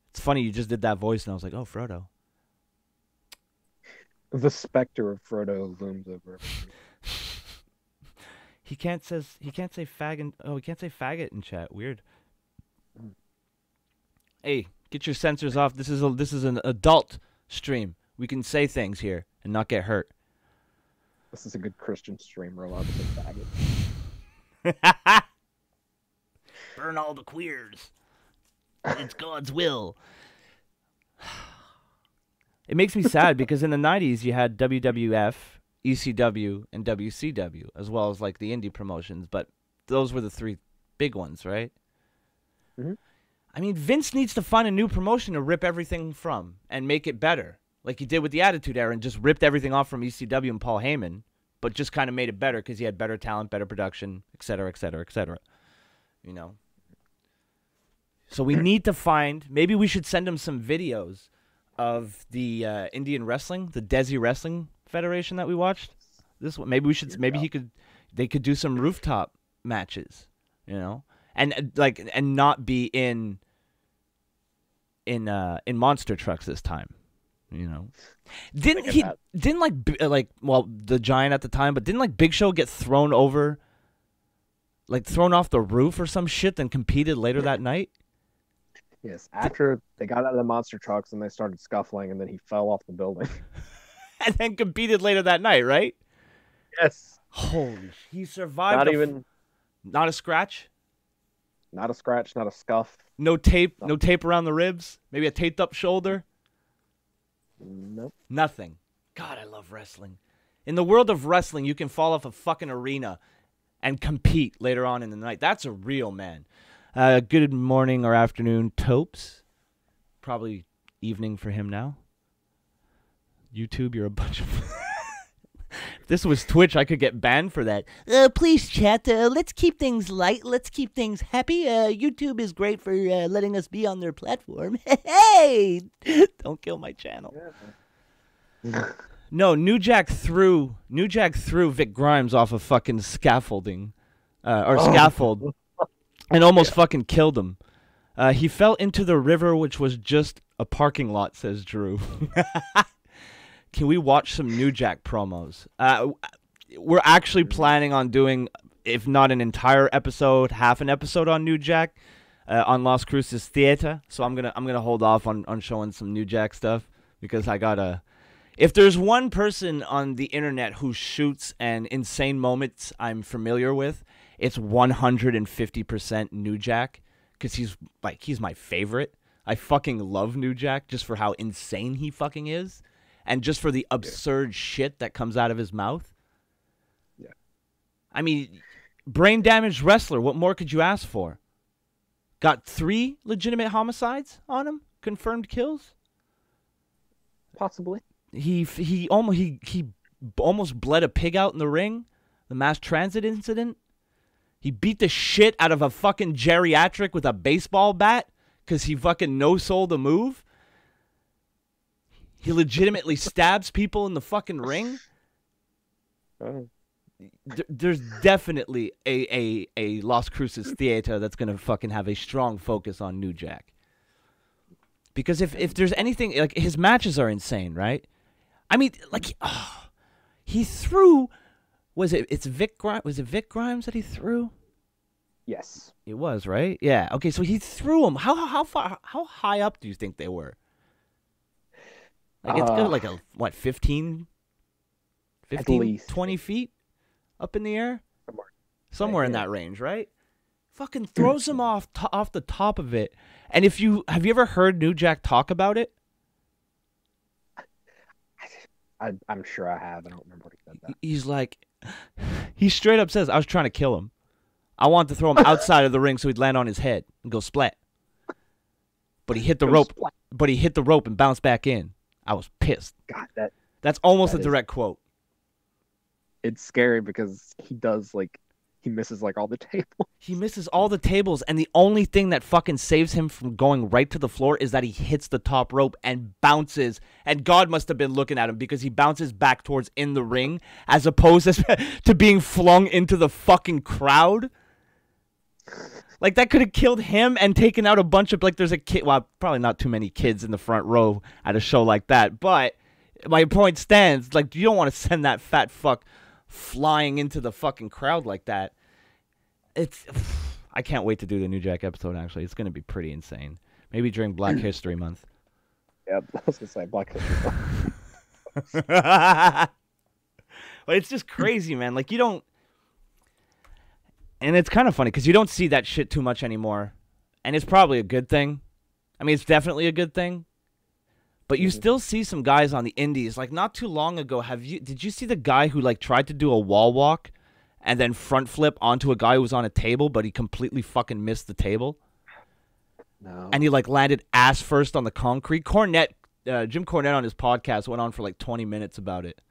It's funny you just did that voice and I was like, oh, Frodo. The specter of Frodo looms over everything. He can't say faggot. Oh, he can't say faggot in chat. Weird. Hey, get your censors off. This is an adult stream. We can say things here and not get hurt. This is a good Christian stream. We're allowed to say faggot. Burn all the queers. It's God's will. It makes me sad because in the 90s you had WWF, ECW, and WCW, as well as like the indie promotions, but those were the three big ones, right? Mm-hmm. I mean, Vince needs to find a new promotion to rip everything from and make it better, like he did with the Attitude Era and just ripped everything off from ECW and Paul Heyman, but just kind of made it better because he had better talent, better production, etc., etc., etc. You know? So we need to find, maybe we should send him some videos of the Indian wrestling, the Desi Wrestling Federation that we watched. This one, maybe we should, they could do some rooftop matches, you know, and not be in monster trucks this time, you know. The Giant at the time, but didn't like Big Show get thrown over, like thrown off the roof or some shit, then competed later that night? Yes, after they got out of the monster trucks and they started scuffling, and then he fell off the building. And then competed later that night, right? Yes. Holy, he survived. Not a scratch? Not a scratch, not a scuff. No tape, no tape around the ribs? Maybe a taped up shoulder? Nope. Nothing. God, I love wrestling. In the world of wrestling, you can fall off a fucking arena and compete later on in the night. That's a real man. Good morning or afternoon, Topes. Probably evening for him now. YouTube, you're a bunch of... If this was Twitch, I could get banned for that. Please, chat, let's keep things light. Let's keep things happy. YouTube is great for letting us be on their platform. Hey! Don't kill my channel. Yeah. No, New Jack threw Vic Grimes off a fucking scaffolding. Scaffold. And almost fucking killed him. He fell into the river, which was just a parking lot, says Drew. Can we watch some New Jack promos? We're actually planning on doing, if not an entire episode, half an episode on New Jack, on Las Cruces Theater. So I'm gonna hold off on showing some New Jack stuff because I gotta. If there's one person on the internet who shoots and insane moments I'm familiar with, it's 150% New Jack, because he's my favorite. I fucking love New Jack just for how insane he fucking is, and just for the absurd shit that comes out of his mouth. Yeah. I mean, brain damaged wrestler. What more could you ask for? Got 3 legitimate homicides on him, confirmed kills. Possibly. He almost bled a pig out in the ring. The mass transit incident. He beat the shit out of a fucking geriatric with a baseball bat because he fucking no-sold a move. He legitimately stabs people in the fucking ring. There's definitely a Las Cruces Theater that's going to fucking have a strong focus on New Jack. Because if there's anything, like, his matches are insane, right? I mean, like, he threw... Was it Vic Grimes that he threw? Yes. It was, right? Yeah. Okay, so he threw them. How high up do you think they were? Like, it's good, like a, what, 15, at least 20 feet up in the air? Somewhere in that range, right? Fucking throws him off the top of it. And have you ever heard New Jack talk about it? I'm sure I have. I don't remember what he said that. He's like, he straight up says, I was trying to kill him. I wanted to throw him outside of the ring so he'd land on his head and go splat. But he hit the rope. Splat. But he hit the rope and bounced back in. I was pissed. God, that's almost a direct quote. It's scary because he misses like all the tables. He misses all the tables, and the only thing that fucking saves him from going right to the floor is that he hits the top rope and bounces. And God must have been looking at him because he bounces back towards in the ring as opposed to being flung into the fucking crowd. Like, that could have killed him and taken out a bunch of, like, there's a kid, well, probably not too many kids in the front row at a show like that, but my point stands, like, you don't want to send that fat fuck flying into the fucking crowd like that. I can't wait to do the New Jack episode, actually. It's going to be pretty insane. Maybe during Black History Month. Yep, I was gonna say Black History Month. But it's just crazy, man. Like, you don't... And it's kind of funny, because you don't see that shit too much anymore. And it's probably a good thing. I mean, it's definitely a good thing. But you still see some guys on the indies. Like, not too long ago, did you see the guy who, like, tried to do a wall walk and then front flip onto a guy who was on a table, but he completely fucking missed the table? No. And he, like, landed ass first on the concrete. Jim Cornette on his podcast went on for, like, 20 minutes about it.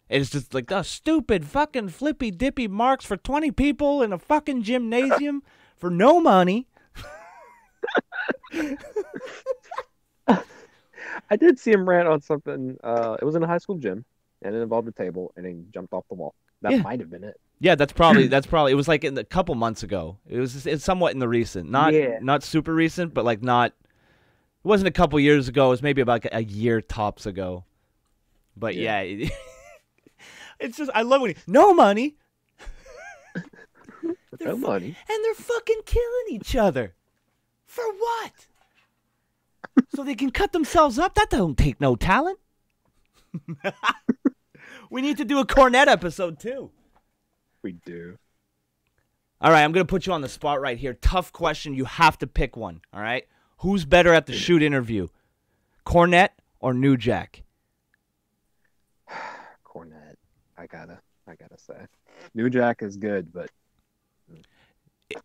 It's just like, the stupid fucking flippy dippy marks for 20 people in a fucking gymnasium for no money. I did see him rant on something. It was in a high school gym, and it involved a table, and he jumped off the wall. That might have been it. Yeah, that's probably it was like a couple months ago. It's somewhat in the recent, not super recent, but like not. It wasn't a couple years ago. It was maybe about a year tops ago. But yeah, it's just I love when no money. No money. And they're fucking killing each other. For what? So they can cut themselves up? That don't take no talent. We need to do a Cornette episode too. We do. All right, I'm going to put you on the spot right here. Tough question. You have to pick one, all right? Who's better at the shoot interview? Cornette or New Jack? Cornette. I gotta say. New Jack is good, but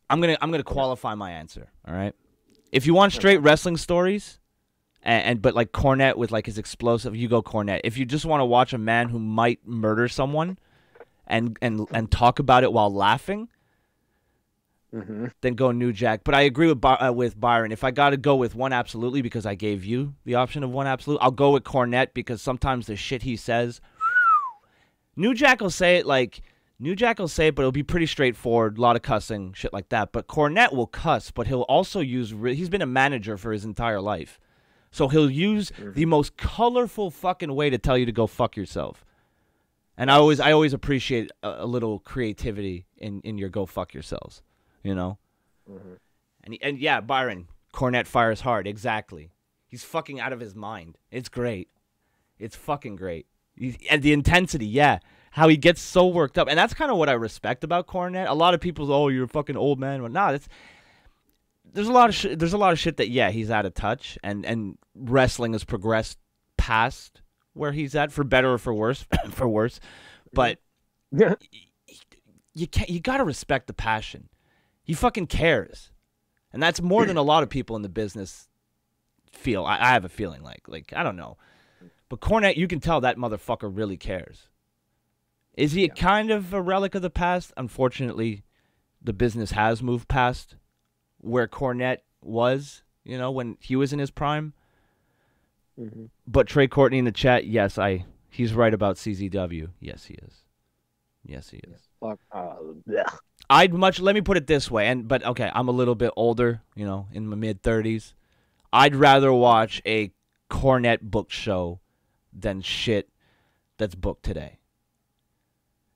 I'm gonna qualify my answer, all right? If you want straight wrestling stories, but like Cornette with like his explosive, you go Cornette. If you just want to watch a man who might murder someone and talk about it while laughing, then go New Jack. But I agree with Byron. If I got to go with one absolutely, because I gave you the option of one absolute, I'll go with Cornette, because sometimes the shit he says, New Jack will say it, but it'll be pretty straightforward, a lot of cussing, shit like that. But Cornette will cuss, but he'll also use, he's been a manager for his entire life. So he'll use the most colorful fucking way to tell you to go fuck yourself. And I always appreciate a little creativity in your go fuck yourselves, you know? And yeah, Byron, Cornette fires hard, exactly. He's fucking out of his mind. It's great. It's fucking great. And the intensity, yeah. How he gets so worked up. And that's kind of what I respect about Cornette. A lot of people, oh, you're a fucking old man. But nah, there's a lot of shit that, yeah, he's out of touch. And wrestling has progressed past where he's at, for better or for worse. But you got to respect the passion. He fucking cares. And that's more than a lot of people in the business feel. I have a feeling like I don't know. But Cornette, you can tell that motherfucker really cares. Is he kind of a relic of the past? Unfortunately, the business has moved past where Cornette was, you know, when he was in his prime. But Trey Courtney in the chat, yes, he's right about CZW. Yes, he is. Yes, he is. fuck. Let me put it this way, but okay, I'm a little bit older, you know, in my mid-30s. I'd rather watch a Cornette booked show than shit that's booked today.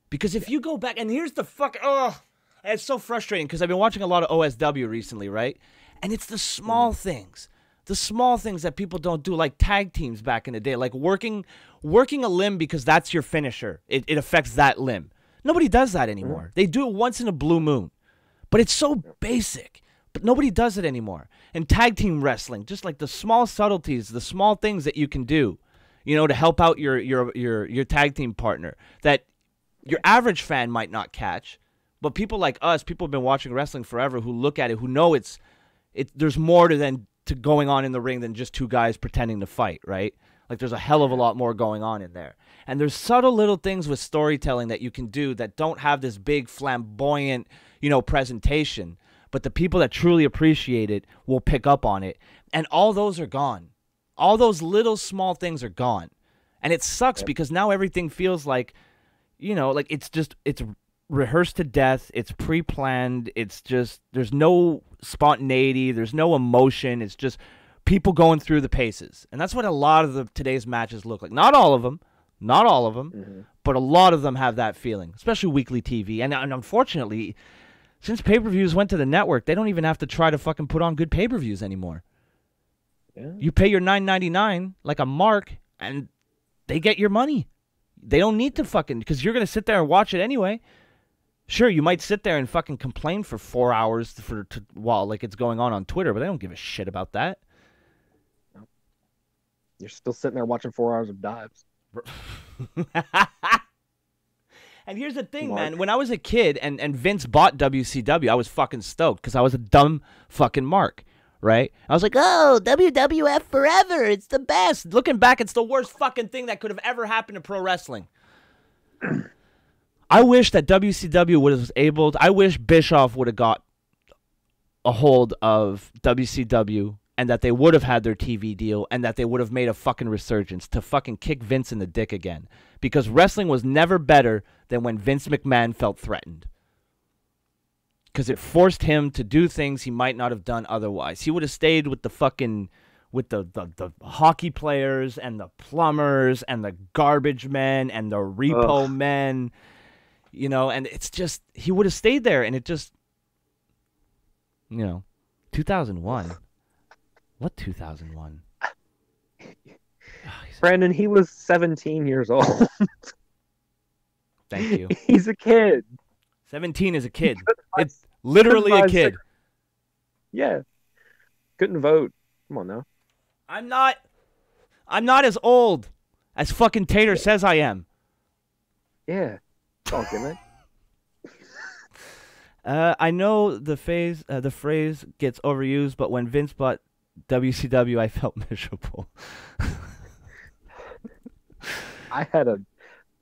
Because if you go back, and here's the fuck, it's so frustrating because I've been watching a lot of OSW recently, right? And it's the small things. The small things that people don't do, like tag teams back in the day, like working a limb because that's your finisher. It affects that limb. Nobody does that anymore. They do it once in a blue moon. But it's so basic. But nobody does it anymore. And tag team wrestling, just like the small subtleties, the small things that you can do, you know, to help out your tag team partner that your average fan might not catch. But people like us, people have been watching wrestling forever, who look at it, who know there's more to going on in the ring than just two guys pretending to fight, right? Like there's a hell of a lot more going on in there. And there's subtle little things with storytelling that you can do that don't have this big flamboyant, you know, presentation. But the people that truly appreciate it will pick up on it. And all those are gone. All those little small things are gone. And it sucks because now everything feels like, you know, like it's rehearsed to death. It's pre-planned. It's just, there's no spontaneity. There's no emotion. It's just people going through the paces. And that's what a lot of today's matches look like. Not all of them. Not all of them, Mm-hmm. but a lot of them have that feeling, especially weekly TV. And unfortunately, since pay-per-views went to the network, they don't even have to try to fucking put on good pay-per-views anymore. Yeah. You pay your $9.99 like a mark, and they get your money. They don't need to fucking, because you're gonna sit there and watch it anyway. Sure, you might sit there and fucking complain for 4 hours while like it's going on Twitter, but they don't give a shit about that. You're still sitting there watching 4 hours of dives. And here's the thing, Mark. man. When I was a kid and Vince bought WCW, I was fucking stoked because I was a dumb fucking mark, right? I was like, oh, WWF forever. It's the best. Looking back, it's the worst fucking thing that could have ever happened to pro wrestling. I wish that WCW was able to, I wish Bischoff would have got a hold of WCW and that they would have had their TV deal and that they would have made a fucking resurgence to fucking kick Vince in the dick again. Because wrestling was never better than when Vince McMahon felt threatened. Because it forced him to do things he might not have done otherwise. He would have stayed with the fucking, with the hockey players and the plumbers and the garbage men and the repo men, you know, and it's just, he would have stayed there and it just, 2001. What 2001? Brandon, he was 17 years old. Thank you. He's a kid. 17 is a kid. It's literally a kid. Yeah. Couldn't vote. Come on now. I'm not as old as fucking Tater says I am. Yeah. Don't give it. I know the phrase gets overused, but when Vince bought WCW, I felt miserable. I had a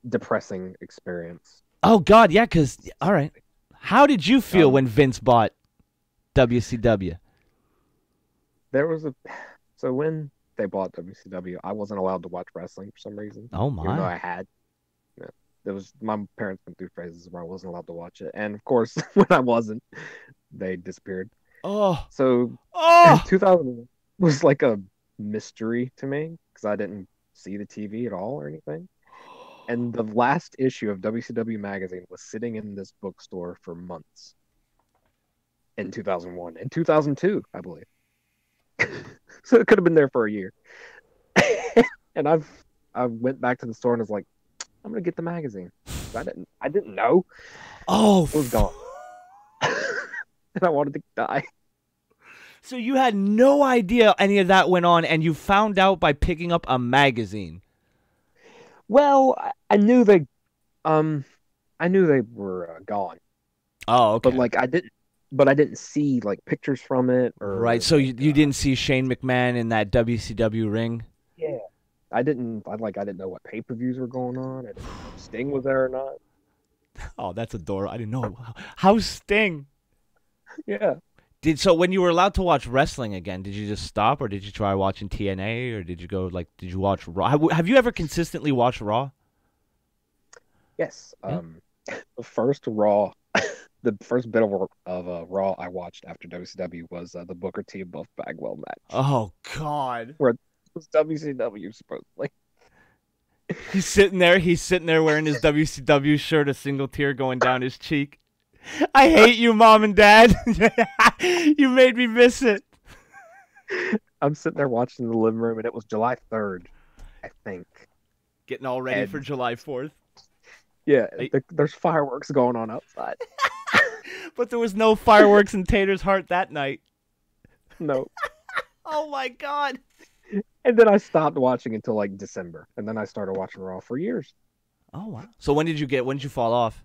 depressing experience. Oh, God, yeah, because, all right. How did you feel when Vince bought WCW? So when they bought WCW, I wasn't allowed to watch wrestling for some reason. Oh, Even though my. I had. My parents went through phases where I wasn't allowed to watch it. And of course, when I wasn't, they disappeared. Oh. So Oh. 2000 was like a mystery to me because I didn't see the TV at all or anything. And the last issue of WCW magazine was sitting in this bookstore for months in 2001 and 2002, I believe. So it could have been there for a year. And I went back to the store and was like, I'm gonna get the magazine. I didn't know. Oh. It was gone. And I wanted to die. So you had no idea any of that went on, and you found out by picking up a magazine. Well, I knew they were gone. Oh, okay. But like I didn't see like pictures from it or Right. So you didn't see Shane McMahon in that WCW ring? Yeah. I didn't know what pay-per-views were going on. I didn't know if Sting was there or not. Oh, that's adorable. I didn't know. How's Sting? Yeah. So when you were allowed to watch wrestling again, did you just stop, or did you try watching TNA, or did you watch Raw? Have you ever consistently watched Raw? Yes. Yeah. The first Raw, the first bit of Raw I watched after WCW was the Booker T Buff Bagwell match. Oh God. Where it was WCW supposedly. He's sitting there wearing his WCW shirt, a single tear going down his cheek. I hate you, Mom and Dad. You made me miss it. I'm sitting there watching in the living room, and it was July 3rd, I think. Getting all ready And- for July 4th. Yeah, there's fireworks going on outside. But there was no fireworks in Tater's heart that night. No. Oh my God. And then I stopped watching until like December, and then I started watching Raw for years. Oh wow. So when did you fall off?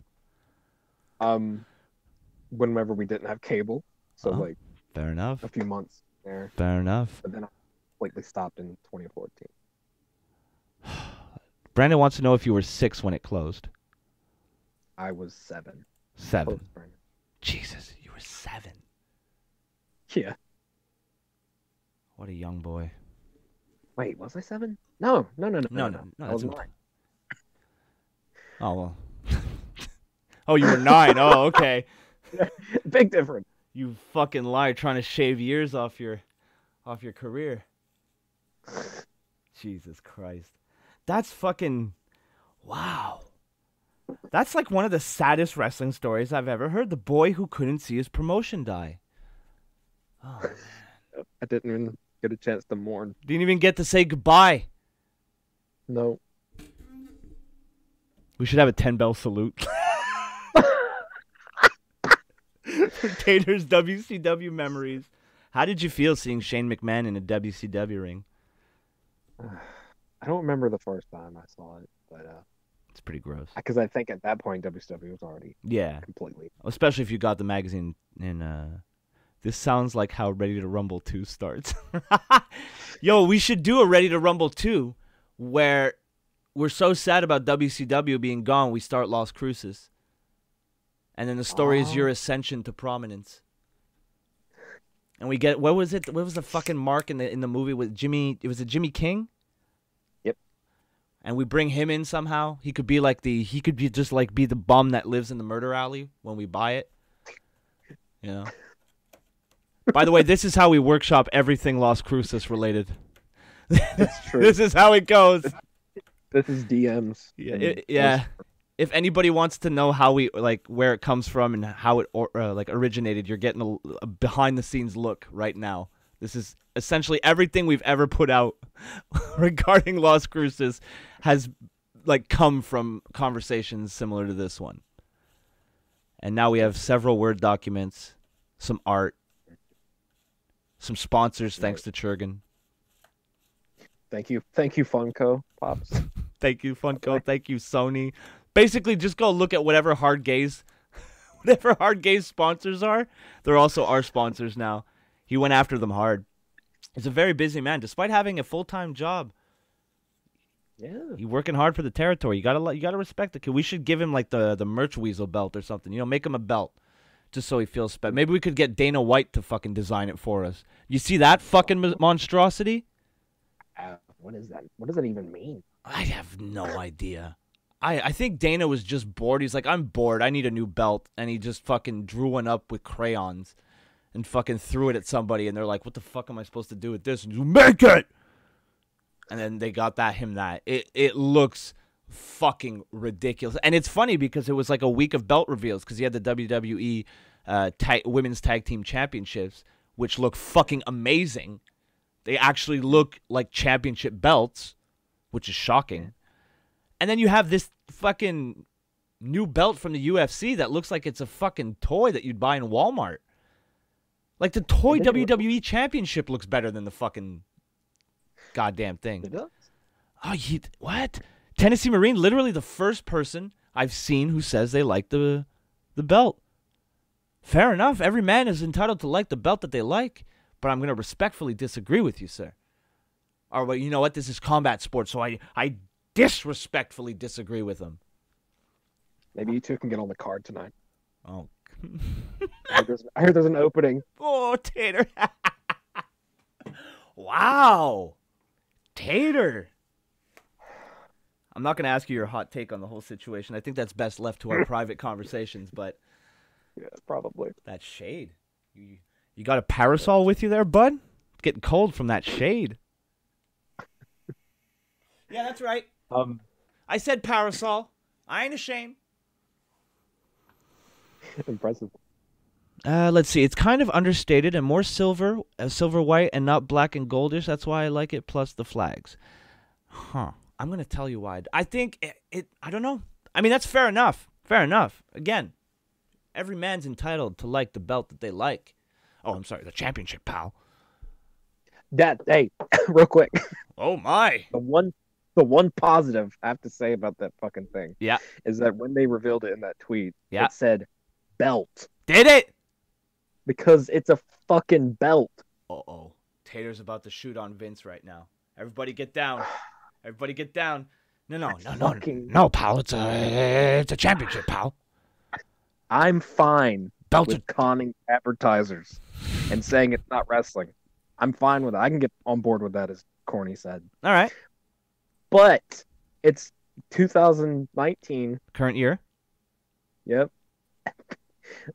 Whenever we didn't have cable, so Oh. like Fair enough. a few months there, Fair enough. but then I completely stopped in 2014. Brandon wants to know if you were 6 when it closed. I was 7. 7. Close, Brandon. Jesus, you were 7. Yeah. What a young boy. Wait, was I 7? No. No, I that's was imp- 9. Oh well. Oh, you were 9. Oh, okay. Big difference. You fucking liar, trying to shave years off your career. Jesus Christ. That's fucking. Wow. That's like one of the saddest wrestling stories I've ever heard. The boy who couldn't see his promotion die. Oh, man. I didn't even get a chance to mourn. Didn't even get to say goodbye. No. We should have a 10-bell salute. For Tater's WCW memories. How did you feel seeing Shane McMahon in a WCW ring? I don't remember the first time I saw it, but It's pretty gross. because I think at that point WCW was already Yeah. completely. Especially if you got the magazine in this sounds like how Ready to Rumble 2 starts. Yo, we should do a Ready to Rumble 2 where we're so sad about WCW being gone, we start Las Cruces. And then the story is your ascension to prominence. And we get, what was it? What was the fucking mark in the movie with Jimmy? It was a Jimmy King? Yep. And we bring him in somehow. He could be like he could be just like be the bum that lives in the murder alley when we buy it. You know? By the way, this is how we workshop everything Las Cruces related. That's true. This is how it goes. This is DMs. Yeah, yeah. If anybody wants to know how we like where it comes from and how it like originated, you're getting a behind the scenes look right now. This is essentially everything we've ever put out regarding Las Cruces has like come from conversations similar to this one. And now we have several Word documents, some art, some sponsors thanks to Churgan. Thank you, Funko Pops. Thank you, Funko. Thank you, Sony. Basically, just go look at whatever hard gaze sponsors are. They're also our sponsors now. He went after them hard. He's a very busy man, despite having a full-time job. Yeah. He's working hard for the territory. You gotta respect it. We should give him like the merch weasel belt or something. You know, make him a belt, just so he feels special. Maybe we could get Dana White to fucking design it for us. You see that fucking monstrosity? What is that? What does that even mean? I have no idea. I think Dana was just bored. He's like, I'm bored. I need a new belt. And he just fucking drew one up with crayons and fucking threw it at somebody. And they're like, what the fuck am I supposed to do with this? And he's like, make it! And then they got him that. It looks fucking ridiculous. And it's funny because it was like a week of belt reveals because he had the WWE Women's Tag Team Championships, which look fucking amazing. They actually look like championship belts, which is shocking. And then you have this fucking new belt from the UFC that looks like it's a fucking toy that you'd buy in Walmart. Like the toy WWE Championship looks better than the fucking goddamn thing. It does? Oh, what? Tennessee Marine, literally the first person I've seen who says they like the belt. Fair enough. Every man is entitled to like the belt that they like, but I'm going to respectfully disagree with you, sir. Or, well, you know what? This is combat sports, so I disrespectfully disagree with them. Maybe you two can get on the card tonight. Oh. I heard there's an opening. Oh, Tater. Wow. Tater. I'm not going to ask you your hot take on the whole situation. I think that's best left to our private conversations, but Yeah, probably. that shade. You got a parasol with you there, bud? It's getting cold from that shade. Yeah, that's right. I said parasol. I ain't ashamed. Impressive. Let's see. It's kind of understated and more silver white, and not black and goldish. That's why I like it. Plus the flags. Huh. I'm gonna tell you why. I think it. I don't know. I mean, that's fair enough. Fair enough. Again, every man's entitled to like the belt that they like. Oh, I'm sorry. The championship, pal. Hey, real quick. Oh my. The one positive I have to say about that fucking thing, Yeah. is that when they revealed it in that tweet, Yeah. it said belt Did it? because it's a fucking belt. Uh-oh. Tater's about to shoot on Vince right now. Everybody get down. Everybody get down. No, pal. It's a championship, pal. I'm fine Belted. with conning advertisers and saying it's not wrestling. I'm fine with it. I can get on board with that, as Corny said. All right. But it's 2019. Current year. Yep.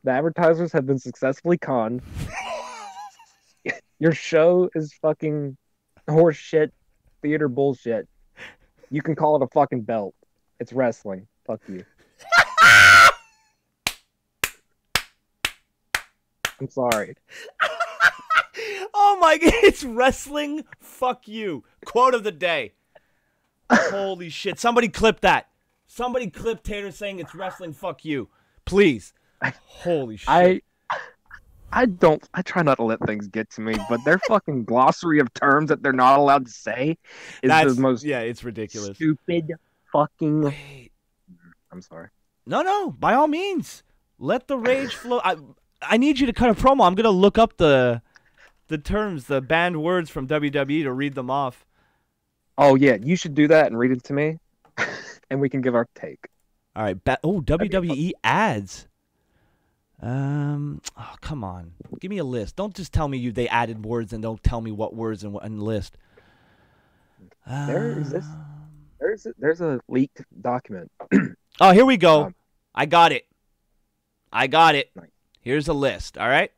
The advertisers have been successfully conned. Your show is fucking horse shit, theater bullshit. You can call it a fucking belt. It's wrestling. Fuck you. I'm sorry. Oh my god, it's wrestling. Fuck you. Quote of the day. Holy shit. Somebody clip that. Somebody clip Tater saying it's wrestling. Fuck you. Please. Holy shit. I try not to let things get to me, but their fucking glossary of terms that they're not allowed to say is the most yeah, it's ridiculous. stupid fucking. Wait. I'm sorry. No, by all means. Let the rage flow. I need you to cut a promo. I'm going to look up the terms, the banned words from WWE to read them off. Oh yeah, you should do that and read it to me, and we can give our take. All right. WWE ads. Oh, come on. Give me a list. Don't just tell me they added words and don't tell me what words and list. There's a leaked document. Oh, here we go. I got it. Nice. Here's a list, all right?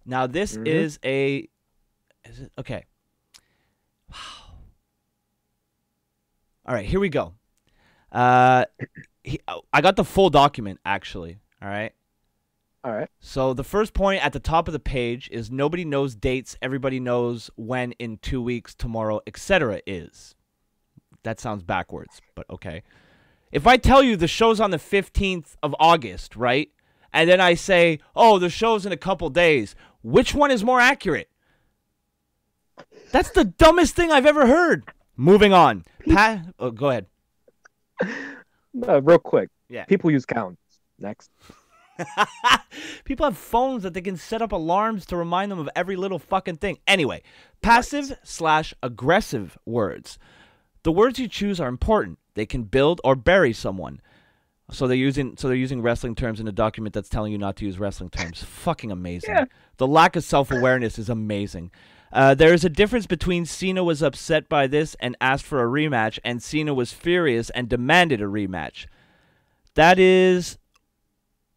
Now, this is a... Is it? Okay. All right, here we go. I got the full document, actually, all right? All right. So the first point at the top of the page is nobody knows dates, everybody knows when in 2 weeks, tomorrow, etc. is. That sounds backwards, but okay. If I tell you the show's on the 15th of August, right? And then I say, oh, the show's in a couple days. Which one is more accurate? That's the dumbest thing I've ever heard. Moving on. Go ahead. Real quick. Yeah. People use calendars. Next. People have phones that they can set up alarms to remind them of every little fucking thing. Anyway, passive/aggressive words. The words you choose are important. They can build or bury someone. So they're using wrestling terms in a document that's telling you not to use wrestling terms. Fucking amazing. Yeah. The lack of self-awareness is amazing. There is a difference between Cena was upset by this and asked for a rematch, and Cena was furious and demanded a rematch. That is...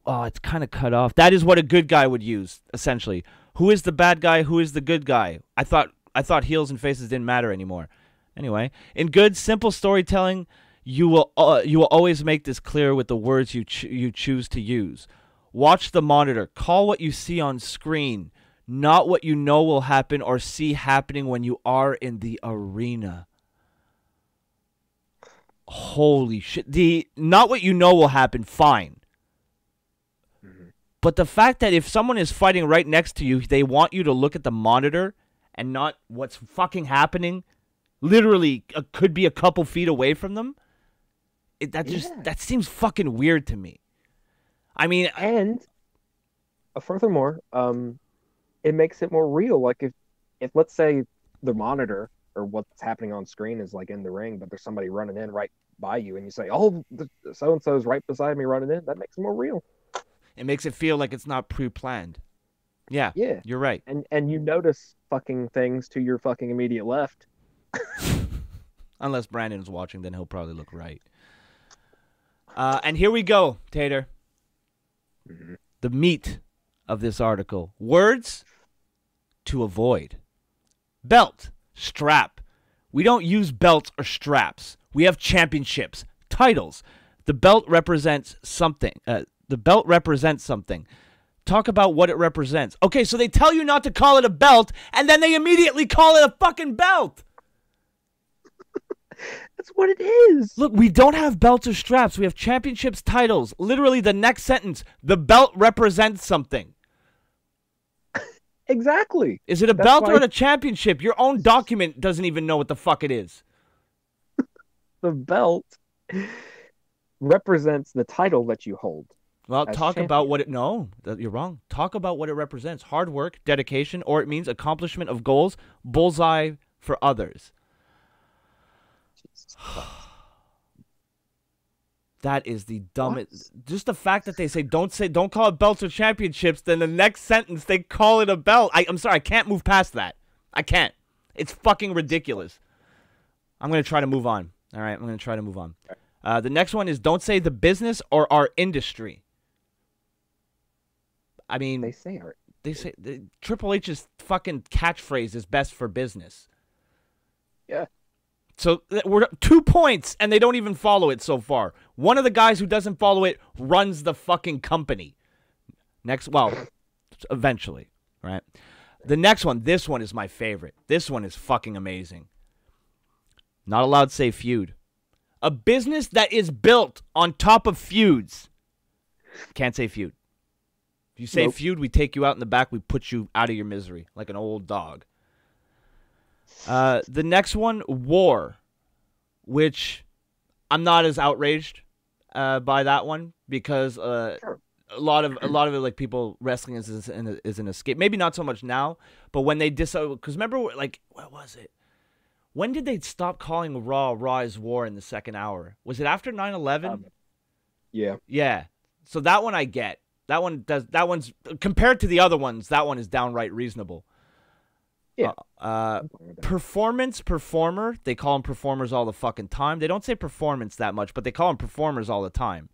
Oh, it's kind of cut off. That is what a good guy would use, essentially. Who is the bad guy? Who is the good guy? I thought heels and faces didn't matter anymore. Anyway, in good, simple storytelling, you will always make this clear with the words you choose to use. Watch the monitor. Call what you see on screen, not what you know will happen or see happening when you are in the arena. Holy shit. Not what you know will happen, fine. But the fact that if someone is fighting right next to you, they want you to look at the monitor and not what's fucking happening, literally could be a couple feet away from them, that seems fucking weird to me. I mean... And, furthermore, it makes it more real. Like, if let's say the monitor or what's happening on screen is, like, in the ring, but there's somebody running in right by you, and you say, oh, so-and-so is right beside me running in, that makes it more real. It makes it feel like it's not pre-planned. Yeah, you're right. And you notice fucking things to your fucking immediate left. Unless Brandon's watching, then he'll probably look right. And here we go, Tater. The meat of this article. Words to avoid. Belt, strap. We don't use belts or straps. We have championships, titles. The belt represents something. Talk about what it represents. Okay, so they tell you not to call it a belt, and then they immediately call it a fucking belt. That's what it is. Look, we don't have belts or straps. We have championships, titles. Literally, the next sentence, the belt represents something. Exactly. Is it a belt or a championship? Your own document doesn't even know what the fuck it is. The belt represents the title that you hold. Well, talk about what it... No, you're wrong. Talk about what it represents. Hard work, dedication, or it means accomplishment of goals, bullseye for others. That is the dumbest... What? Just the fact that they say, don't call it belts or championships, then the next sentence they call it a belt. I'm sorry, I can't move past that. I can't. It's fucking ridiculous. I'm going to try to move on. All right, I'm going to try to move on. The next one is don't say the business or our industry. I mean, they say Triple H's fucking catchphrase is best for business. Yeah. So we're 2 points, and they don't even follow it so far. One of the guys who doesn't follow it runs the fucking company. Eventually, right? The next one, this one is my favorite. This one is fucking amazing. Not allowed to say feud. A business that is built on top of feuds. Can't say feud. If you say feud, we take you out in the back. We put you out of your misery like an old dog. The next one, war, which I'm not as outraged by that one because Sure. a lot of it, like people wrestling is an escape. Maybe not so much now, but when they because remember, like, what was it? When did they stop calling Raw is War in the second hour? Was it after 9/11? Yeah. Yeah. So that one I get. That one's compared to the other ones, that one is downright reasonable. Yeah. Performer, they call them performers all the fucking time. They don't say performance that much, but they call them performers all the time.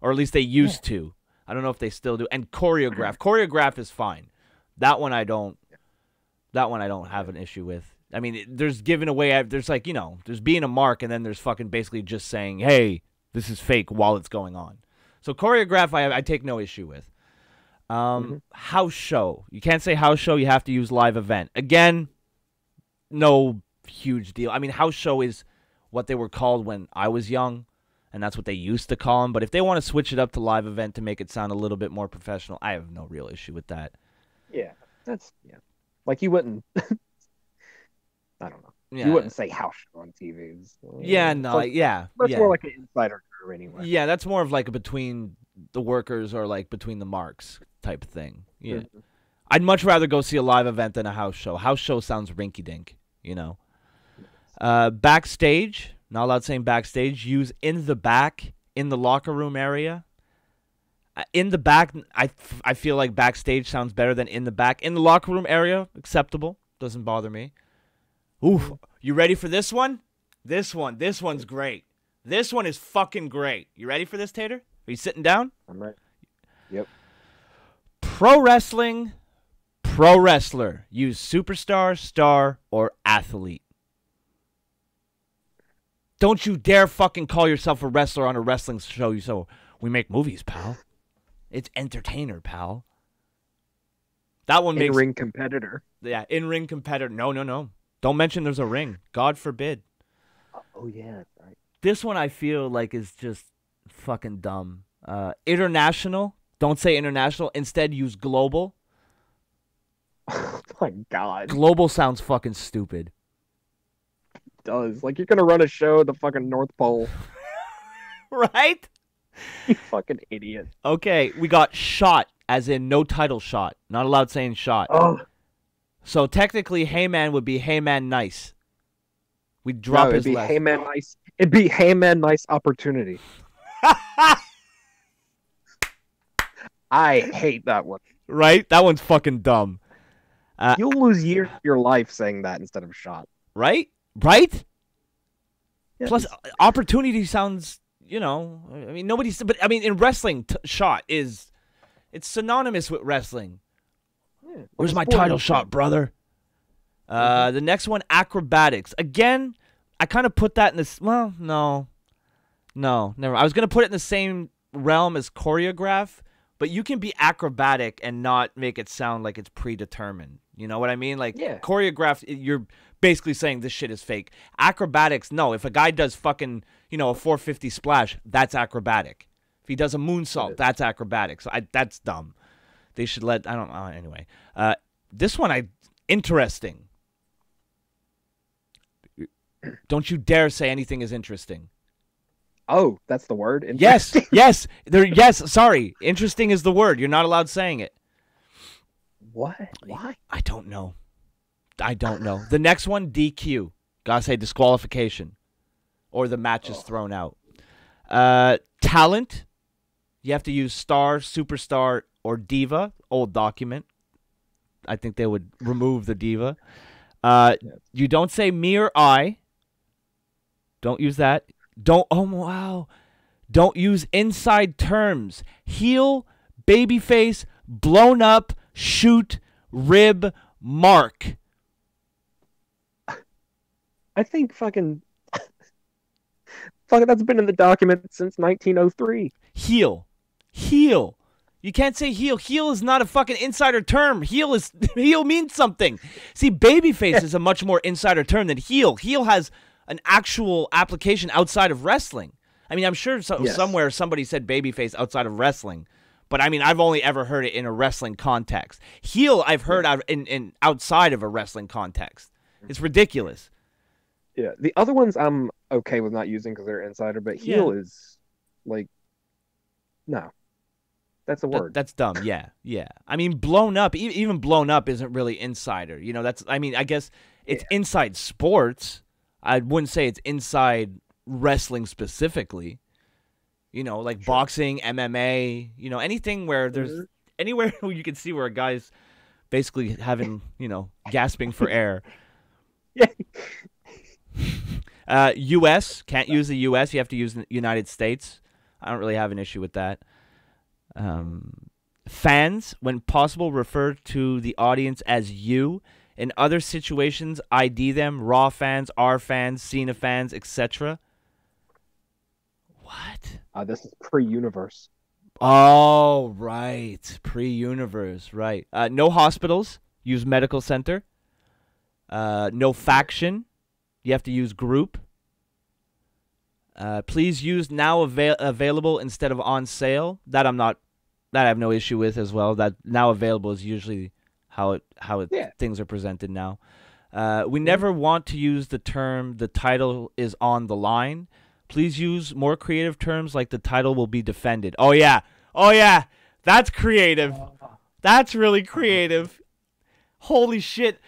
Or at least they used to. I don't know if they still do. And choreograph. Choreograph is fine. That one I don't have an issue with. I mean, there's giving away, there's like, there's being a mark, and then there's fucking basically just saying, hey, this is fake while it's going on. So choreograph, I take no issue with. House show. You can't say house show. You have to use live event. Again, no huge deal. I mean, house show is what they were called when I was young, and that's what they used to call them. But if they want to switch it up to live event to make it sound a little bit more professional, I have no real issue with that. Yeah. Like you wouldn't. I don't know. Yeah. You wouldn't say house show on TV. That's more like an insider term anyway. Yeah, that's more of like a between the workers or like between the marks type thing. Yeah. Mm-hmm. I'd much rather go see a live event than a house show. House show sounds rinky-dink, Backstage, not allowed saying backstage. Use in the back, in the locker room area. In the back, I feel like backstage sounds better than in the back. In the locker room area, acceptable. Doesn't bother me. Oof. You ready for this one? This one's great. This one is fucking great. You ready for this, Tater? Are you sitting down? I'm ready. Yep. Pro wrestling, pro wrestler. Use superstar, star, or athlete. Don't you dare fucking call yourself a wrestler on a wrestling show. So we make movies, pal. It's entertainer, pal. That one makes in-ring competitor. Yeah, in-ring competitor. No. Don't mention there's a ring. God forbid. Oh yeah, that's right. This one I feel like is just fucking dumb. International. Don't say international. Instead, use global. Oh my god. Global sounds fucking stupid. It does. Like you're gonna run a show at the fucking North Pole. Right? You fucking idiot. Okay, we got shot, as in no title shot. Not allowed saying shot. Oh. So technically, Hey Man would be Hey Man Nice. We'd drop his it'd be left. Hey Man Nice. It'd be Hey Man Nice Opportunity. I hate that one. Right? That one's fucking dumb. You'll lose years of your life saying that instead of shot. Right? Right? Yeah, Plus, opportunity sounds, I mean, but I mean, in wrestling, shot it's synonymous with wrestling. yeah, Where's my sporting title thing. shot, brother? The next one, acrobatics. Again, I kind of put that in this. Well, no, never. I was gonna put it in the same realm as choreograph, but you can be acrobatic and not make it sound like it's predetermined. You know what I mean? Like choreograph, you're basically saying this shit is fake. Acrobatics, no. If a guy does fucking, a 450 splash, that's acrobatic. If he does a moonsault, that's acrobatic. So that's dumb. They should let. I don't know. Anyway, this one, interesting. Don't you dare say anything is interesting. Oh, that's the word? Yes, yes. Yes, sorry. Interesting is the word. You're not allowed saying it. What? Why? I don't know. The next one, DQ. Gotta say disqualification. Or the match is thrown out. Talent. You have to use star, superstar, or diva. Old document. I think they would remove the diva. You don't say me or I. Don't use that. Don't use inside terms. Heel, babyface, blown up, shoot, rib, mark. I think fucking Fuck, that's been in the document since 1903. Heel. Heel. You can't say heel. Heel is not a fucking insider term. Heel means something. See, babyface is a much more insider term than heel. Heel has an actual application outside of wrestling. I mean, I'm sure somewhere somebody said babyface outside of wrestling, but I mean, I've only ever heard it in a wrestling context. Heel, I've heard in outside of a wrestling context. It's ridiculous. Yeah, the other ones I'm okay with not using because they're insider, but heel is like, no. That's a word. That's dumb. Yeah. I mean, blown up, even blown up isn't really insider. You know, I mean, I guess it's inside sports. I wouldn't say it's inside wrestling specifically. You know, like boxing, MMA, you know, anything where there's anywhere where you can see where a guy's basically having, you know, gasping for air. U.S. Can't use the U.S. You have to use the United States. I don't really have an issue with that. Fans, when possible, refer to the audience as you. In other situations, ID them. Raw fans, R fans, Cena fans, etc. What? This is pre-universe. Oh, right. Pre-universe, right. No hospitals. Use medical center. No faction. You have to use group. Please use now available instead of on sale. That I have no issue with as well. That now available is usually how things are presented now. We never want to use the term the title is on the line. Please use more creative terms like the title will be defended. Oh yeah. That's creative. That's really creative. Holy shit.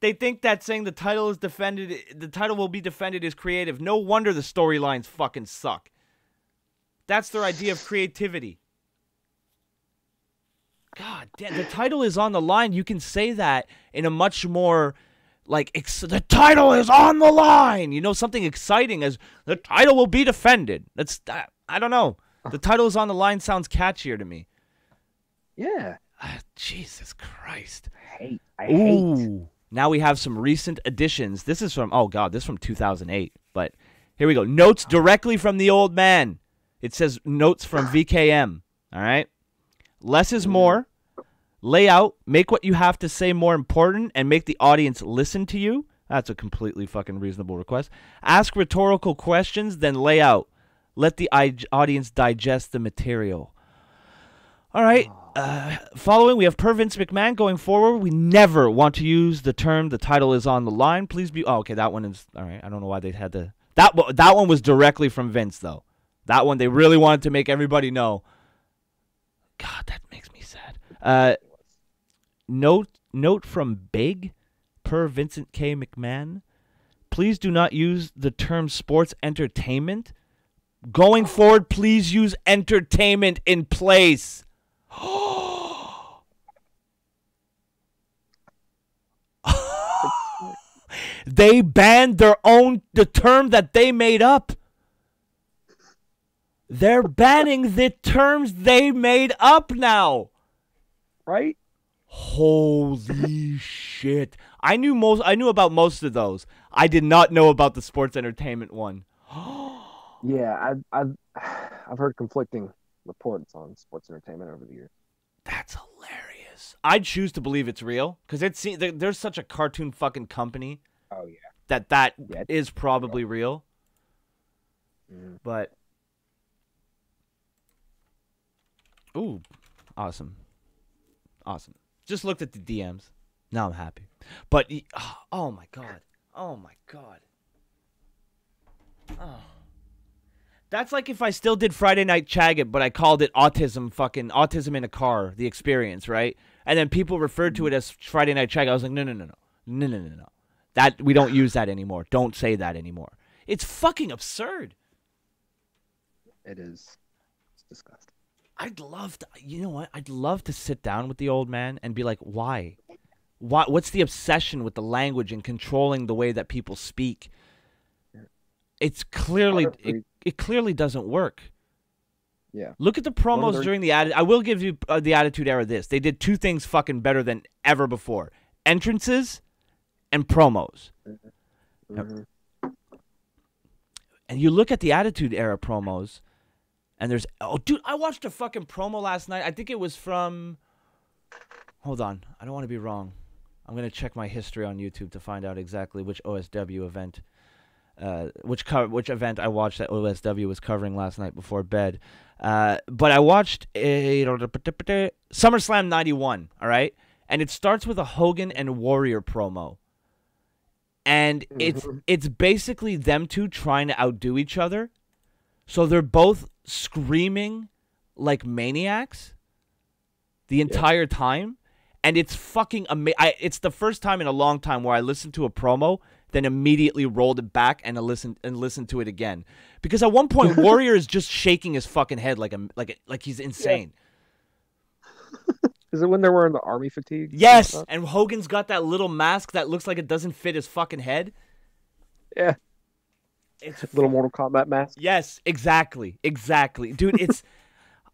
They think that saying the title will be defended is creative. No wonder the storylines fucking suck. That's their idea of creativity. God damn, the title is on the line. You can say that in a much more, like, the title is on the line. You know, something exciting as the title will be defended. I don't know. The title is on the line sounds catchier to me. Yeah. Jesus Christ. I hate. Now we have some recent additions. This is from, this is from 2008. But here we go. Notes directly from the old man. It says notes from VKM. All right. Less is more. Lay out. Make what you have to say more important and make the audience listen to you. That's a completely fucking reasonable request. Ask rhetorical questions, then lay out. Let the audience digest the material. All right. Following, we have per Vince McMahon. Going forward, we never want to use the term the title is on the line. Please be... Oh, okay, that one is... All right, I don't know why they had to... That one was directly from Vince, though. That one, they really wanted to make everybody know. God, that makes me sad. Note from Big, per Vincent K. McMahon. Please do not use the term sports entertainment. Going forward, please use entertainment in place. They banned the term that they made up. They're banning the terms they made up now. Right? Holy shit. I knew about most of those. I did not know about the sports entertainment one. Yeah, I've heard conflicting reports on sports entertainment over the years. That's hilarious. I'd choose to believe it's real because there's such a cartoon fucking company. Oh yeah. That is probably real. But ooh, awesome. Just looked at the DMs. Now I'm happy. But oh my god. Oh. That's like if I still did Friday Night Chagget, but I called it autism in a car, the experience, right? And then people referred to it as Friday Night Chagget. I was like, no. That we don't use that anymore. Don't say that anymore. It's fucking absurd. It is. It's disgusting. You know what? I'd love to sit down with the old man and be like, why? What's the obsession with the language and controlling the way that people speak? It's clearly it clearly doesn't work. Yeah. Look at the promos during the I will give you the Attitude Era this. They did two things fucking better than ever before. Entrances and promos. And you look at the Attitude Era promos, and there's... Oh, dude, I watched a fucking promo last night. I think it was from... Hold on. I don't want to be wrong. I'm going to check my history on YouTube to find out exactly which OSW event... which event I watched that OSW was covering last night before bed. But I watched SummerSlam 91, all right? And it starts with a Hogan and Warrior promo. And it's basically them two trying to outdo each other. So they're both screaming like maniacs the entire time. And it's fucking amazing. It's the first time in a long time where I listened to a promo, then immediately rolled it back and listened to it again. Because at one point, Warrior is just shaking his fucking head like he's insane. Yeah. Is it when they're wearing the army fatigue? Yes, and Hogan's got that little mask that looks like it doesn't fit his fucking head. Yeah. It's little Mortal Kombat mask. Yes, exactly. Dude,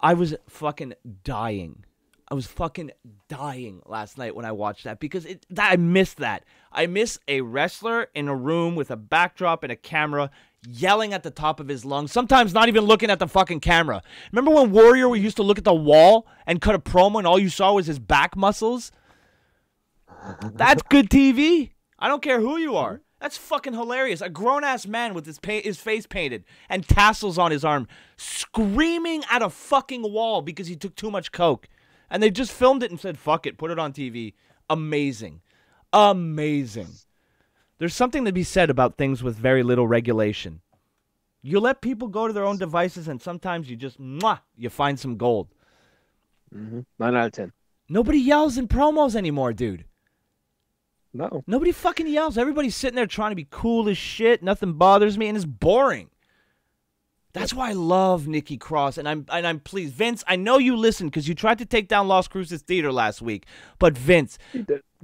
I was fucking dying. I was fucking dying last night when I watched that because I missed that. I miss a wrestler in a room with a backdrop and a camera yelling at the top of his lungs, sometimes not even looking at the fucking camera. Remember when Warrior used to look at the wall and cut a promo and all you saw was his back muscles? That's good TV. I don't care who you are. That's fucking hilarious. A grown-ass man with his face painted and tassels on his arm screaming at a fucking wall because he took too much coke. And they just filmed it and said, fuck it, put it on TV. Amazing. Amazing. There's something to be said about things with very little regulation. You let people go to their own devices and sometimes you just, you find some gold. 9 out of 10. Nobody yells in promos anymore, dude. No. Nobody fucking yells. Everybody's sitting there trying to be cool as shit. Nothing bothers me and it's boring. That's why I love Nikki Cross, and I'm pleased. Vince, I know you listened because you tried to take down Las Cruces Theater last week. But Vince,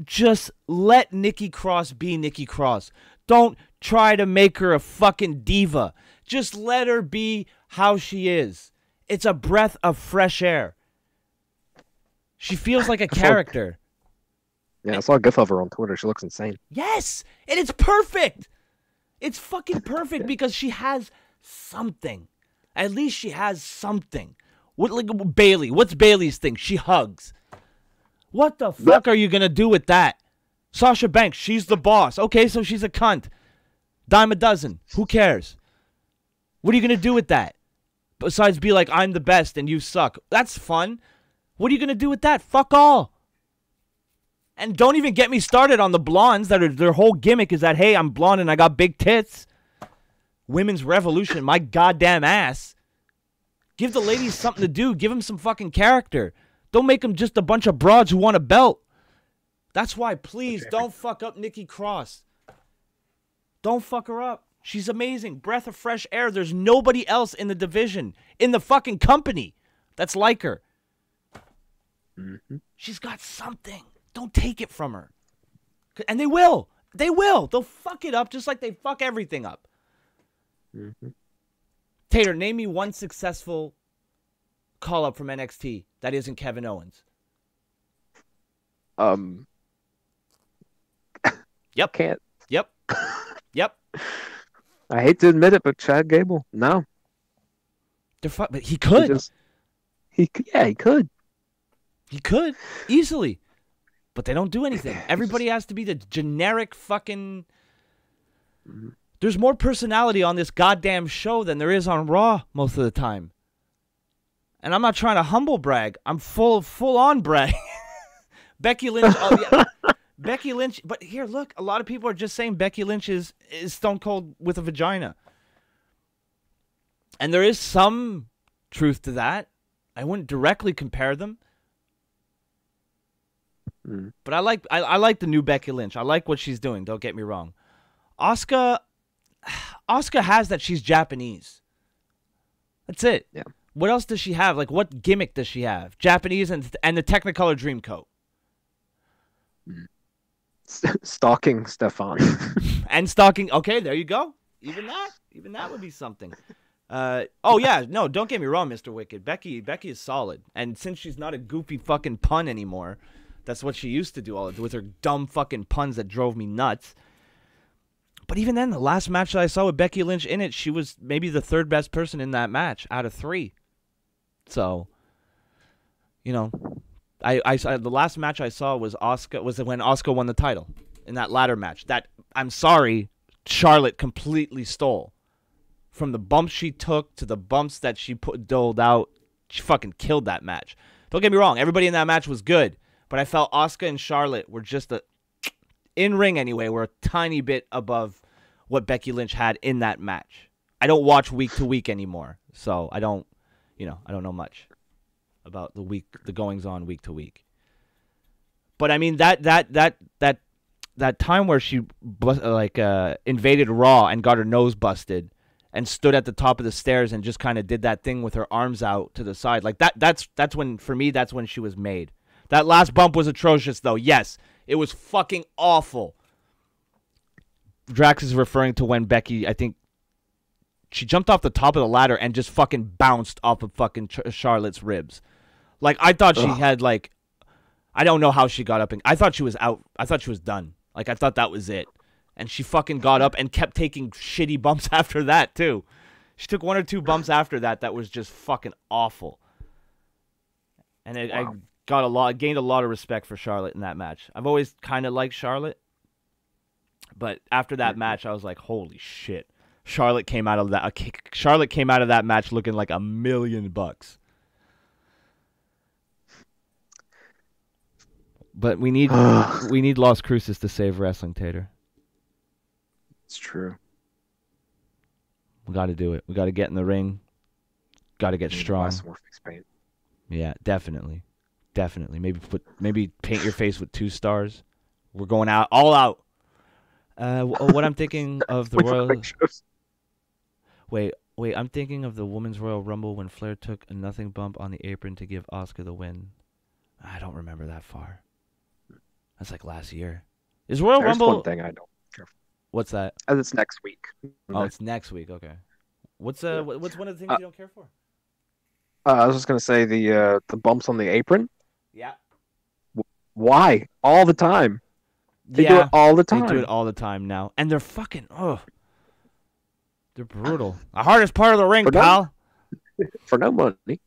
just let Nikki Cross be Nikki Cross. Don't try to make her a fucking diva. Just let her be how she is. It's a breath of fresh air. She feels like a character. Yeah, I saw a gif of her on Twitter. She looks insane. Yes, and it's perfect. It's fucking perfect because she has something. At least she has something. What, Bailey? What's Bailey's thing? She hugs. What the fuck are you gonna do with that? Sasha Banks, she's the boss. Okay, so she's a cunt. Dime a dozen. Who cares? What are you gonna do with that? Besides be like, I'm the best and you suck. That's fun. What are you gonna do with that? Fuck all. And don't even get me started on the blondes that are their whole gimmick is that, hey, I'm blonde and I got big tits. Women's revolution, my goddamn ass. Give the ladies something to do. Give them some fucking character. Don't make them just a bunch of broads who want a belt. That's why, please, don't fuck up Nikki Cross. Don't fuck her up. She's amazing. Breath of fresh air. There's nobody else in the division, in the fucking company, that's like her. She's got something. Don't take it from her. And they will. They will. They'll fuck it up just like they fuck everything up. Tater, name me one successful call-up from NXT that isn't Kevin Owens. Yep. Can't. Yep. Yep. I hate to admit it, but Chad Gable, no. But he could. He could. He could. Easily. But they don't do anything. Everybody has to be the generic fucking... There's more personality on this goddamn show than there is on Raw most of the time. And I'm not trying to humble brag. I'm full on brag. Becky Lynch. Oh, yeah. Becky Lynch. But here, look. A lot of people are just saying Becky Lynch is Stone Cold with a vagina. And there is some truth to that. I wouldn't directly compare them. But I like the new Becky Lynch. I like what she's doing. Don't get me wrong. Asuka has that she's Japanese. That's it. Yeah. What else does she have? Like, what gimmick does she have? Japanese and the Technicolor Dreamcoat. Stalking Stefan. And stalking. Okay, there you go. Even that would be something. Oh yeah, no, don't get me wrong, Mr. Wicked. Becky is solid, and since she's not a goofy fucking pun anymore, that's what she used to do with her dumb fucking puns that drove me nuts. But even then, the last match that I saw with Becky Lynch in it, she was maybe the third best person in that match out of 3. So, you know, the last match I saw was when Asuka won the title in that ladder match. That, I'm sorry, Charlotte completely stole. From the bumps she took to the bumps that she doled out, she fucking killed that match. Don't get me wrong, everybody in that match was good, but I felt Asuka and Charlotte were just in ring anyway, were a tiny bit above what Becky Lynch had in that match. I don't watch week to week anymore, so I don't know much about the goings on week to week. But I mean that time where she invaded Raw and got her nose busted and stood at the top of the stairs and just kind of did that thing with her arms out to the side, like that's when, for me, that's when she was made. That last bump was atrocious, though. Yes, it was fucking awful. Drax is referring to when Becky, I think, she jumped off the top of the ladder and just fucking bounced off of fucking Charlotte's ribs. Like, I thought she had, like, I don't know how she got up. I thought she was out. I thought she was done. Like, I thought that was it. And she fucking got up and kept taking shitty bumps after that, too. She took 1 or 2 bumps after that was just fucking awful. And I gained a lot of respect for Charlotte in that match. I've always kind of liked Charlotte. But after that match, I was like, holy shit. Charlotte came out of that match looking like $1 million. But we need Las Cruces to save wrestling, Tater. It's true. We got to do it. We got to get in the ring. Got to get strong. Some more face paint. Yeah, definitely. Maybe paint your face with 2 stars. We're going out all out. What I'm thinking of the Royal. Wait. I'm thinking of the Women's Royal Rumble when Flair took a nothing bump on the apron to give Asuka the win. I don't remember that far. That's like last year. Is Royal There's Rumble? one thing I don't care for. What's that? As it's next week. Oh, it's next week. Okay. What's one of the things you don't care for? I was just gonna say the bumps on the apron. Yeah. Why? All the time. They do it all the time. They do it all the time now, and they're fucking they're brutal. The hardest part of the ring, pal. For no money.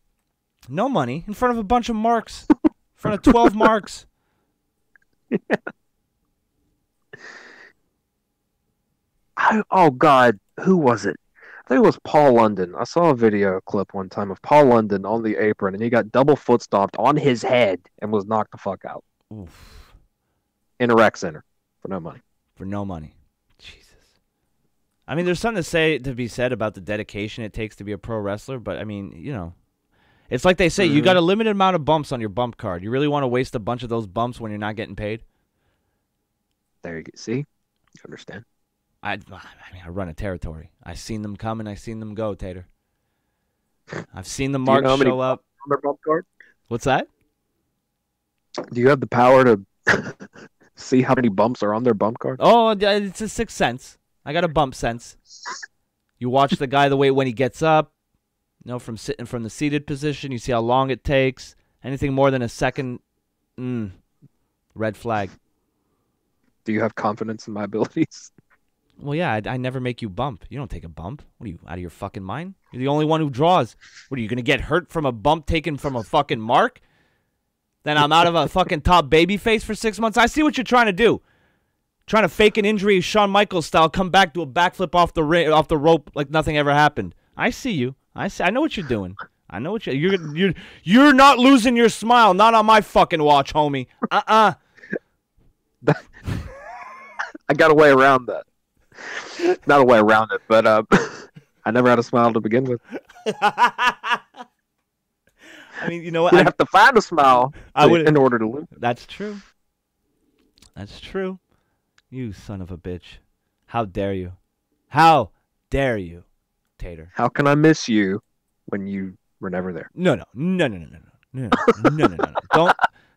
No money in front of a bunch of marks. In front of 12 marks. Yeah. Oh God, who was it? I think it was Paul London. I saw a video clip one time of Paul London on the apron, and he got double foot stomped on his head and was knocked the fuck out. Oof. In a rec center for no money. For no money. Jesus. I mean, there's something to be said about the dedication it takes to be a pro wrestler, but I mean, you know, it's like they say, you got a limited amount of bumps on your bump card. You really want to waste a bunch of those bumps when you're not getting paid? There you go. See? You understand. I run a territory. I've seen them come and I've seen them go, Tater. I've seen the marks show up. On their bump card? What's that? Do you have the power to see how many bumps are on their bump card? Oh, it's a 6th sense. I got a bump sense. You watch the guy the way when he gets up, you know, from the seated position. You see how long it takes. Anything more than a second, red flag. Do you have confidence in my abilities? Well, yeah, I never make you bump. You don't take a bump. What are you, out of your fucking mind? You're the only one who draws. What, are you going to get hurt from a bump taken from a fucking mark? Then I'm out of a fucking top baby face for 6 months? I see what you're trying to do. Trying to fake an injury Shawn Michaels style, come back, do a backflip off the rope like nothing ever happened. I see you. I know what you're doing. I know what you're not losing your smile. Not on my fucking watch, homie. I got a way around that. Not a way around it, but I never had a smile to begin with. I mean, you know what? You have to find a smile in order to lose. That's true. That's true. You son of a bitch. How dare you? How dare you, Tater? How can I miss you when you were never there? No.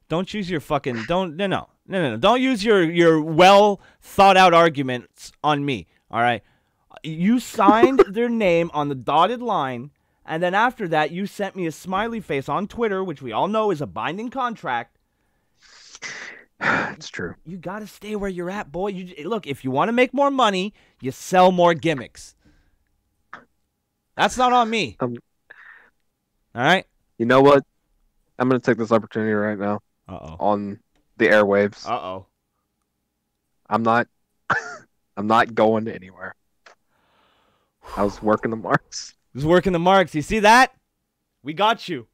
Don't use your fucking no. Don't use your well thought out arguments on me. All right. You signed their name on the dotted line, and then after that, you sent me a smiley face on Twitter, which we all know is a binding contract. It's true. You got to stay where you're at, boy. Look, if you want to make more money, you sell more gimmicks. That's not on me. All right? You know what? I'm going to take this opportunity right now on the airwaves. Uh-oh. I'm not going anywhere. I was working the marks. He was working the marks. You see that? We got you.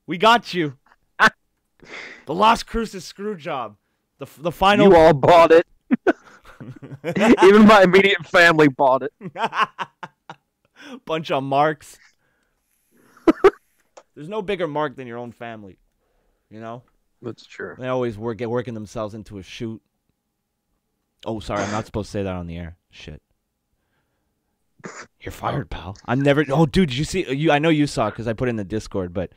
We got you. The Las Cruces screw job. The final. You all bought it. Even my immediate family bought it. Bunch of marks. There's no bigger mark than your own family. You know? That's true. They always working themselves into a shoot. Oh, sorry. I'm not supposed to say that on the air. Shit. You're fired, pal. I'm never. Oh, dude, did you see? I know you saw it because I put it in the Discord. But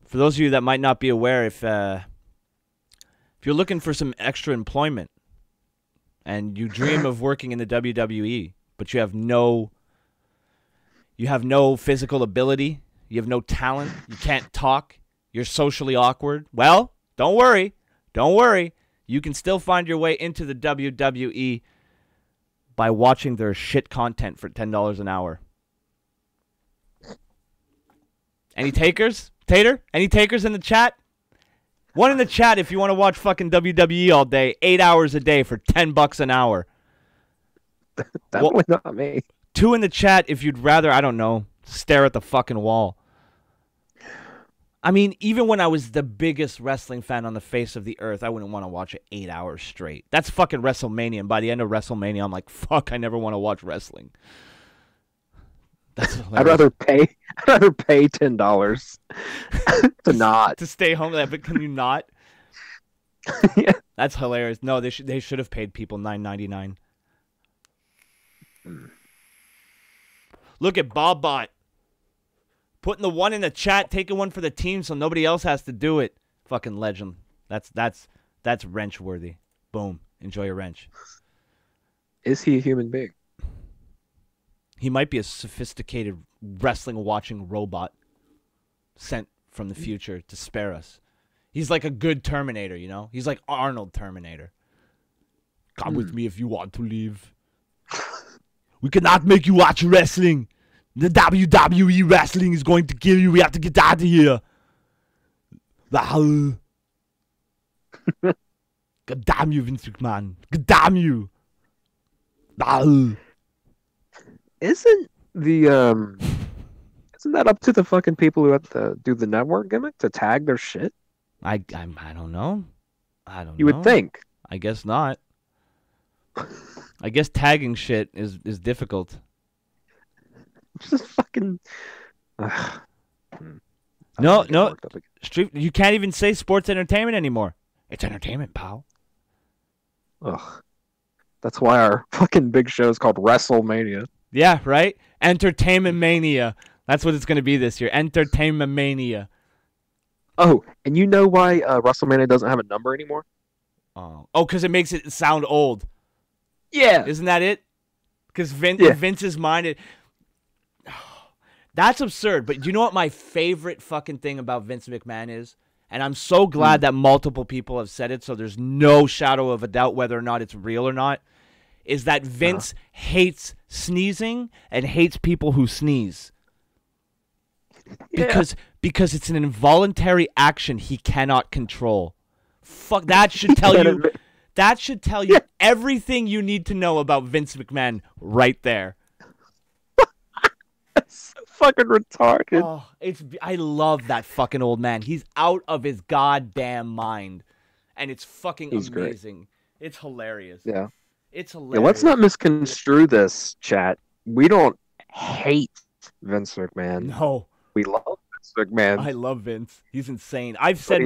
for those of you that might not be aware, if you're looking for some extra employment and you dream of working in the WWE, but you have no physical ability, you have no talent, you can't talk, you're socially awkward. Well, don't worry. You can still find your way into the WWE by watching their shit content for $10 an hour. Any takers? Tater? Any takers in the chat? One in the chat if you want to watch fucking WWE all day, 8 hours a day for $10 an hour. Definitely not me. 2 in the chat if you'd rather, I don't know, stare at the fucking wall. I mean, even when I was the biggest wrestling fan on the face of the earth, I wouldn't want to watch it 8 hours straight. That's fucking WrestleMania, and by the end of WrestleMania, I'm like, fuck, I never want to watch wrestling. That's I'd rather pay $10 to not to stay home. But can you not? Yeah. That's hilarious. No, they should have paid people $9.99. Look at Bobbot. Putting the one in the chat, taking one for the team so nobody else has to do it. Fucking legend. That's wrench worthy. Boom. Enjoy your wrench. Is he a human being? He might be a sophisticated wrestling watching robot sent from the future to spare us. He's like a good Terminator, you know? He's like Arnold Terminator. Come with me if you want to leave. We cannot make you watch wrestling. The WWE wrestling is going to kill you. We have to get out of here. God damn you, Vince McMahon. God damn you. Isn't that up to the fucking people who have to do the network gimmick to tag their shit? I don't know. I don't know. You would think. I guess not. I guess tagging shit is difficult. Just fucking. No. You can't even say sports entertainment anymore. It's entertainment, pal. Ugh. That's why our fucking big show is called WrestleMania. Yeah, right? Entertainment Mania. That's what it's going to be this year. Entertainment Mania. Oh, and you know why WrestleMania doesn't have a number anymore? Oh, because it makes it sound old. Yeah. Isn't that it? Because Vince's mind... That's absurd. But you know what my favorite fucking thing about Vince McMahon is? And I'm so glad that multiple people have said it, so there's no shadow of a doubt whether or not it's real or not, is that Vince hates sneezing and hates people who sneeze. Because it's an involuntary action he cannot control. Fuck, that should tell you everything you need to know about Vince McMahon right there. That's so fucking retarded. Oh, I love that fucking old man. He's out of his goddamn mind. And it's fucking amazing. Great. It's hilarious. Yeah. It's hilarious. Yeah, let's not misconstrue this, chat. We don't hate Vince McMahon. No. We love Vince McMahon. I love Vince. He's insane. I've said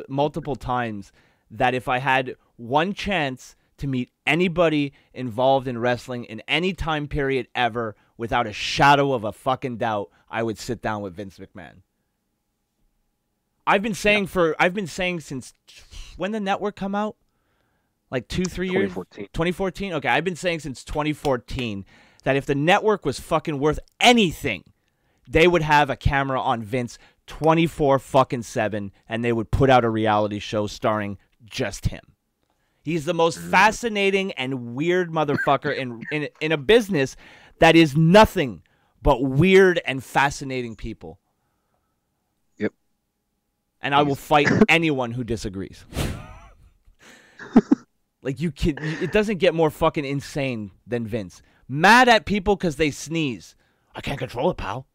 multiple times that if I had one chance to meet anybody involved in wrestling in any time period ever, without a shadow of a fucking doubt, I would sit down with Vince McMahon. I've been saying since when the network come out? Like 2-3 years? 2014. 2014? Okay, I've been saying since 2014 that if the network was fucking worth anything, they would have a camera on Vince 24 fucking 7, and they would put out a reality show starring just him. He's the most fascinating and weird motherfucker in a business that is nothing but weird and fascinating people. Yep. And I will fight anyone who disagrees. Like, it doesn't get more fucking insane than Vince. Mad at people because they sneeze. I can't control it, pal.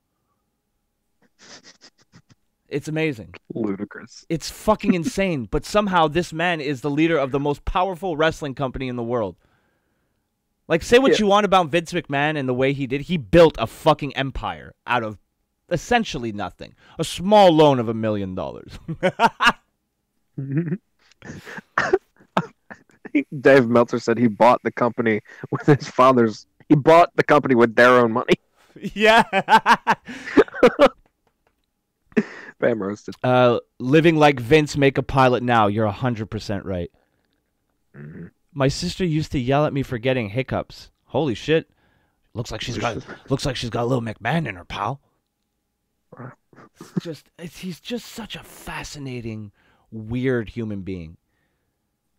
It's amazing. Ludicrous. It's fucking insane. But somehow this man is the leader of the most powerful wrestling company in the world. Like, say what you want about Vince McMahon and the way he did. He built a fucking empire out of essentially nothing. A small loan of $1 million. Dave Meltzer said he bought the company with his father's. He bought the company with their own money. Yeah. Bam roasted. Living like Vince, make a pilot now. You're 100% right. Mm-hmm. My sister used to yell at me for getting hiccups. Holy shit! Looks like she's got a little McMahon in her, pal. He's just such a fascinating, weird human being.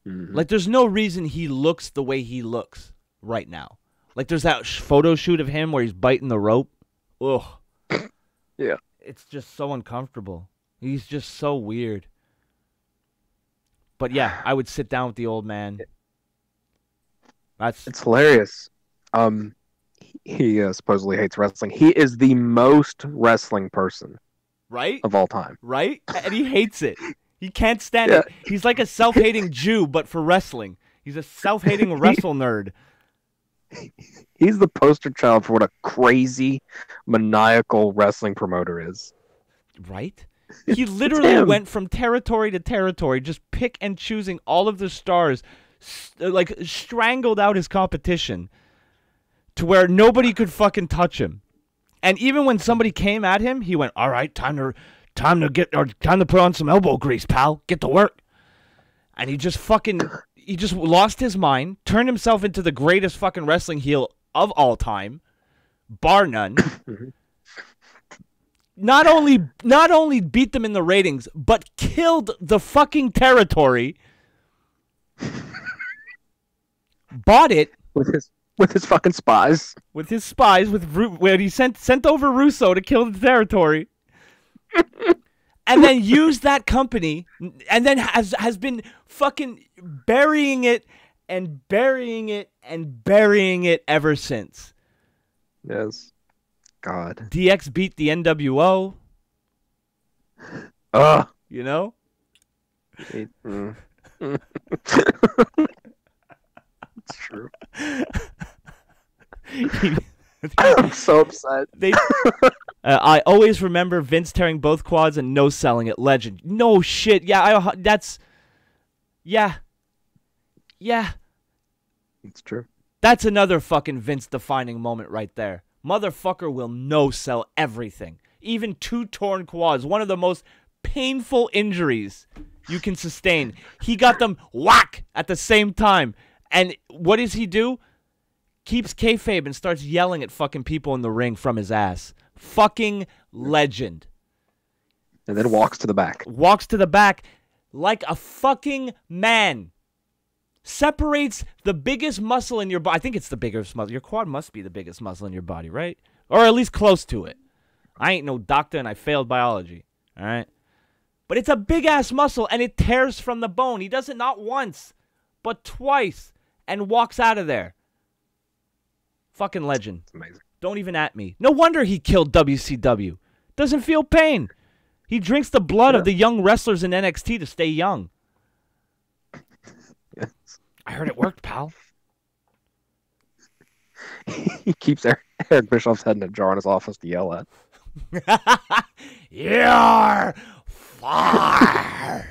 Mm-hmm. Like, there's no reason he looks the way he looks right now. Like, there's that photo shoot of him where he's biting the rope. Ugh. Yeah. It's just so uncomfortable. He's just so weird. But yeah, I would sit down with the old man. It's hilarious. He supposedly hates wrestling. He is the most wrestling person right of all time. Right? And he hates it. He can't stand it. He's like a self-hating Jew, but for wrestling. He's a self-hating wrestle nerd. He's the poster child for what a crazy, maniacal wrestling promoter is. Right? He literally went from territory to territory, just pick and choosing all of the stars, like strangled out his competition to where nobody could fucking touch him. And even when somebody came at him, he went, "All right, time to put on some elbow grease, pal. Get to work." And he just lost his mind, turned himself into the greatest fucking wrestling heel of all time, bar none. Not only beat them in the ratings, but killed the fucking territory. Bought it with his fucking spies. With his spies, where he sent over Russo to kill the territory. And then used that company, and then has been fucking burying it and burying it and burying it ever since. Yes. God. DX beat the NWO. You know? It's true. I'm so upset. I always remember Vince tearing both quads and no selling it. Legend. No shit. Yeah, Yeah. It's true. That's another fucking Vince defining moment right there. Motherfucker will no sell everything. Even 2 torn quads. One of the most painful injuries you can sustain. He got them whack at the same time. And what does he do? Keeps kayfabe and starts yelling at fucking people in the ring from his ass. Fucking legend. And then walks to the back. Walks to the back like a fucking man. Separates the biggest muscle in your body. I think it's the biggest muscle. Your quad must be the biggest muscle in your body, right? Or at least close to it. I ain't no doctor and I failed biology. All right? But it's a big-ass muscle and it tears from the bone. He does it not once, but twice and walks out of there. Fucking legend. It's amazing. Don't even at me. No wonder he killed WCW. Doesn't feel pain. He drinks the blood of the young wrestlers in NXT to stay young. Yes. I heard it worked, pal. He keeps Eric Bischoff's head in a jar in his office to yell at. You're fired.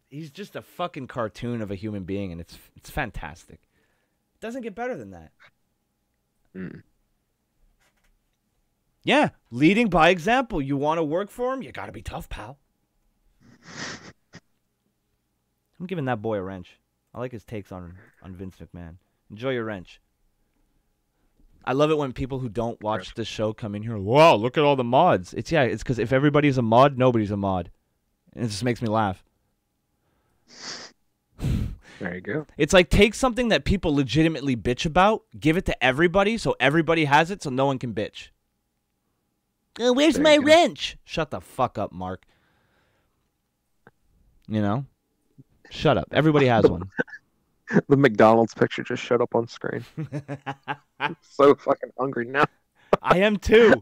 He's just a fucking cartoon of a human being, and it's fantastic. It doesn't get better than that. Yeah, leading by example. You want to work for him? You got to be tough, pal. I'm giving that boy a wrench. I like his takes on Vince McMahon. Enjoy your wrench. I love it when people who don't watch the show come in here. Wow, look at all the mods. It's because if everybody's a mod, nobody's a mod. and it just makes me laugh. There you go. It's like take something that people legitimately bitch about, give it to everybody so everybody has it so no one can bitch. Where's There my you go. wrench? Shut the fuck up, Mark. You know? Shut up. Everybody has one. The McDonald's picture just showed up on screen. I'm so fucking hungry now. I am too.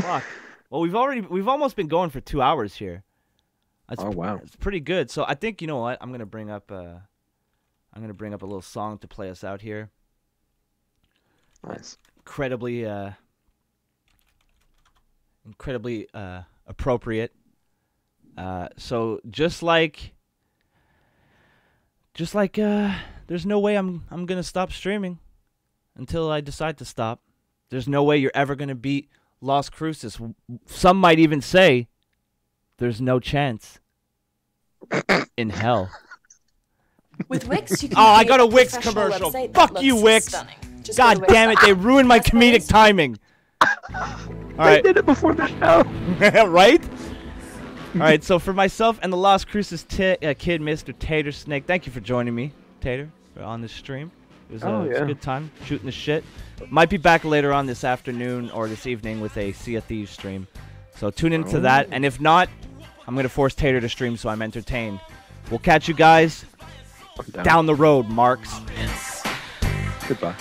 Fuck. Well, we've almost been going for 2 hours here. That's Oh, wow. It's pretty good. So I think, you know what? I'm gonna bring up a little song to play us out here. Nice. Incredibly appropriate. So just like there's no way I'm gonna stop streaming until I decide to stop. There's no way you're ever gonna beat Las Cruces. Some might even say there's no chance in hell. With Wix, you can Oh, I create got a Wix professional commercial. website that Fuck you, looks Wix. stunning. Just go God to Wix. damn it, they ruined my That's comedic Wix. timing. All I right. did it before the show. Right? All right, so for myself and the Las Cruces kid, Mr. Tater Snake, thank you for joining me, Tater, on this stream. It was, it was a good time shooting the shit. Might be back later on this afternoon or this evening with a Sea of Thieves stream. So tune into that, and if not, I'm going to force Tater to stream so I'm entertained. We'll catch you guys down the road, Marks. Goodbye.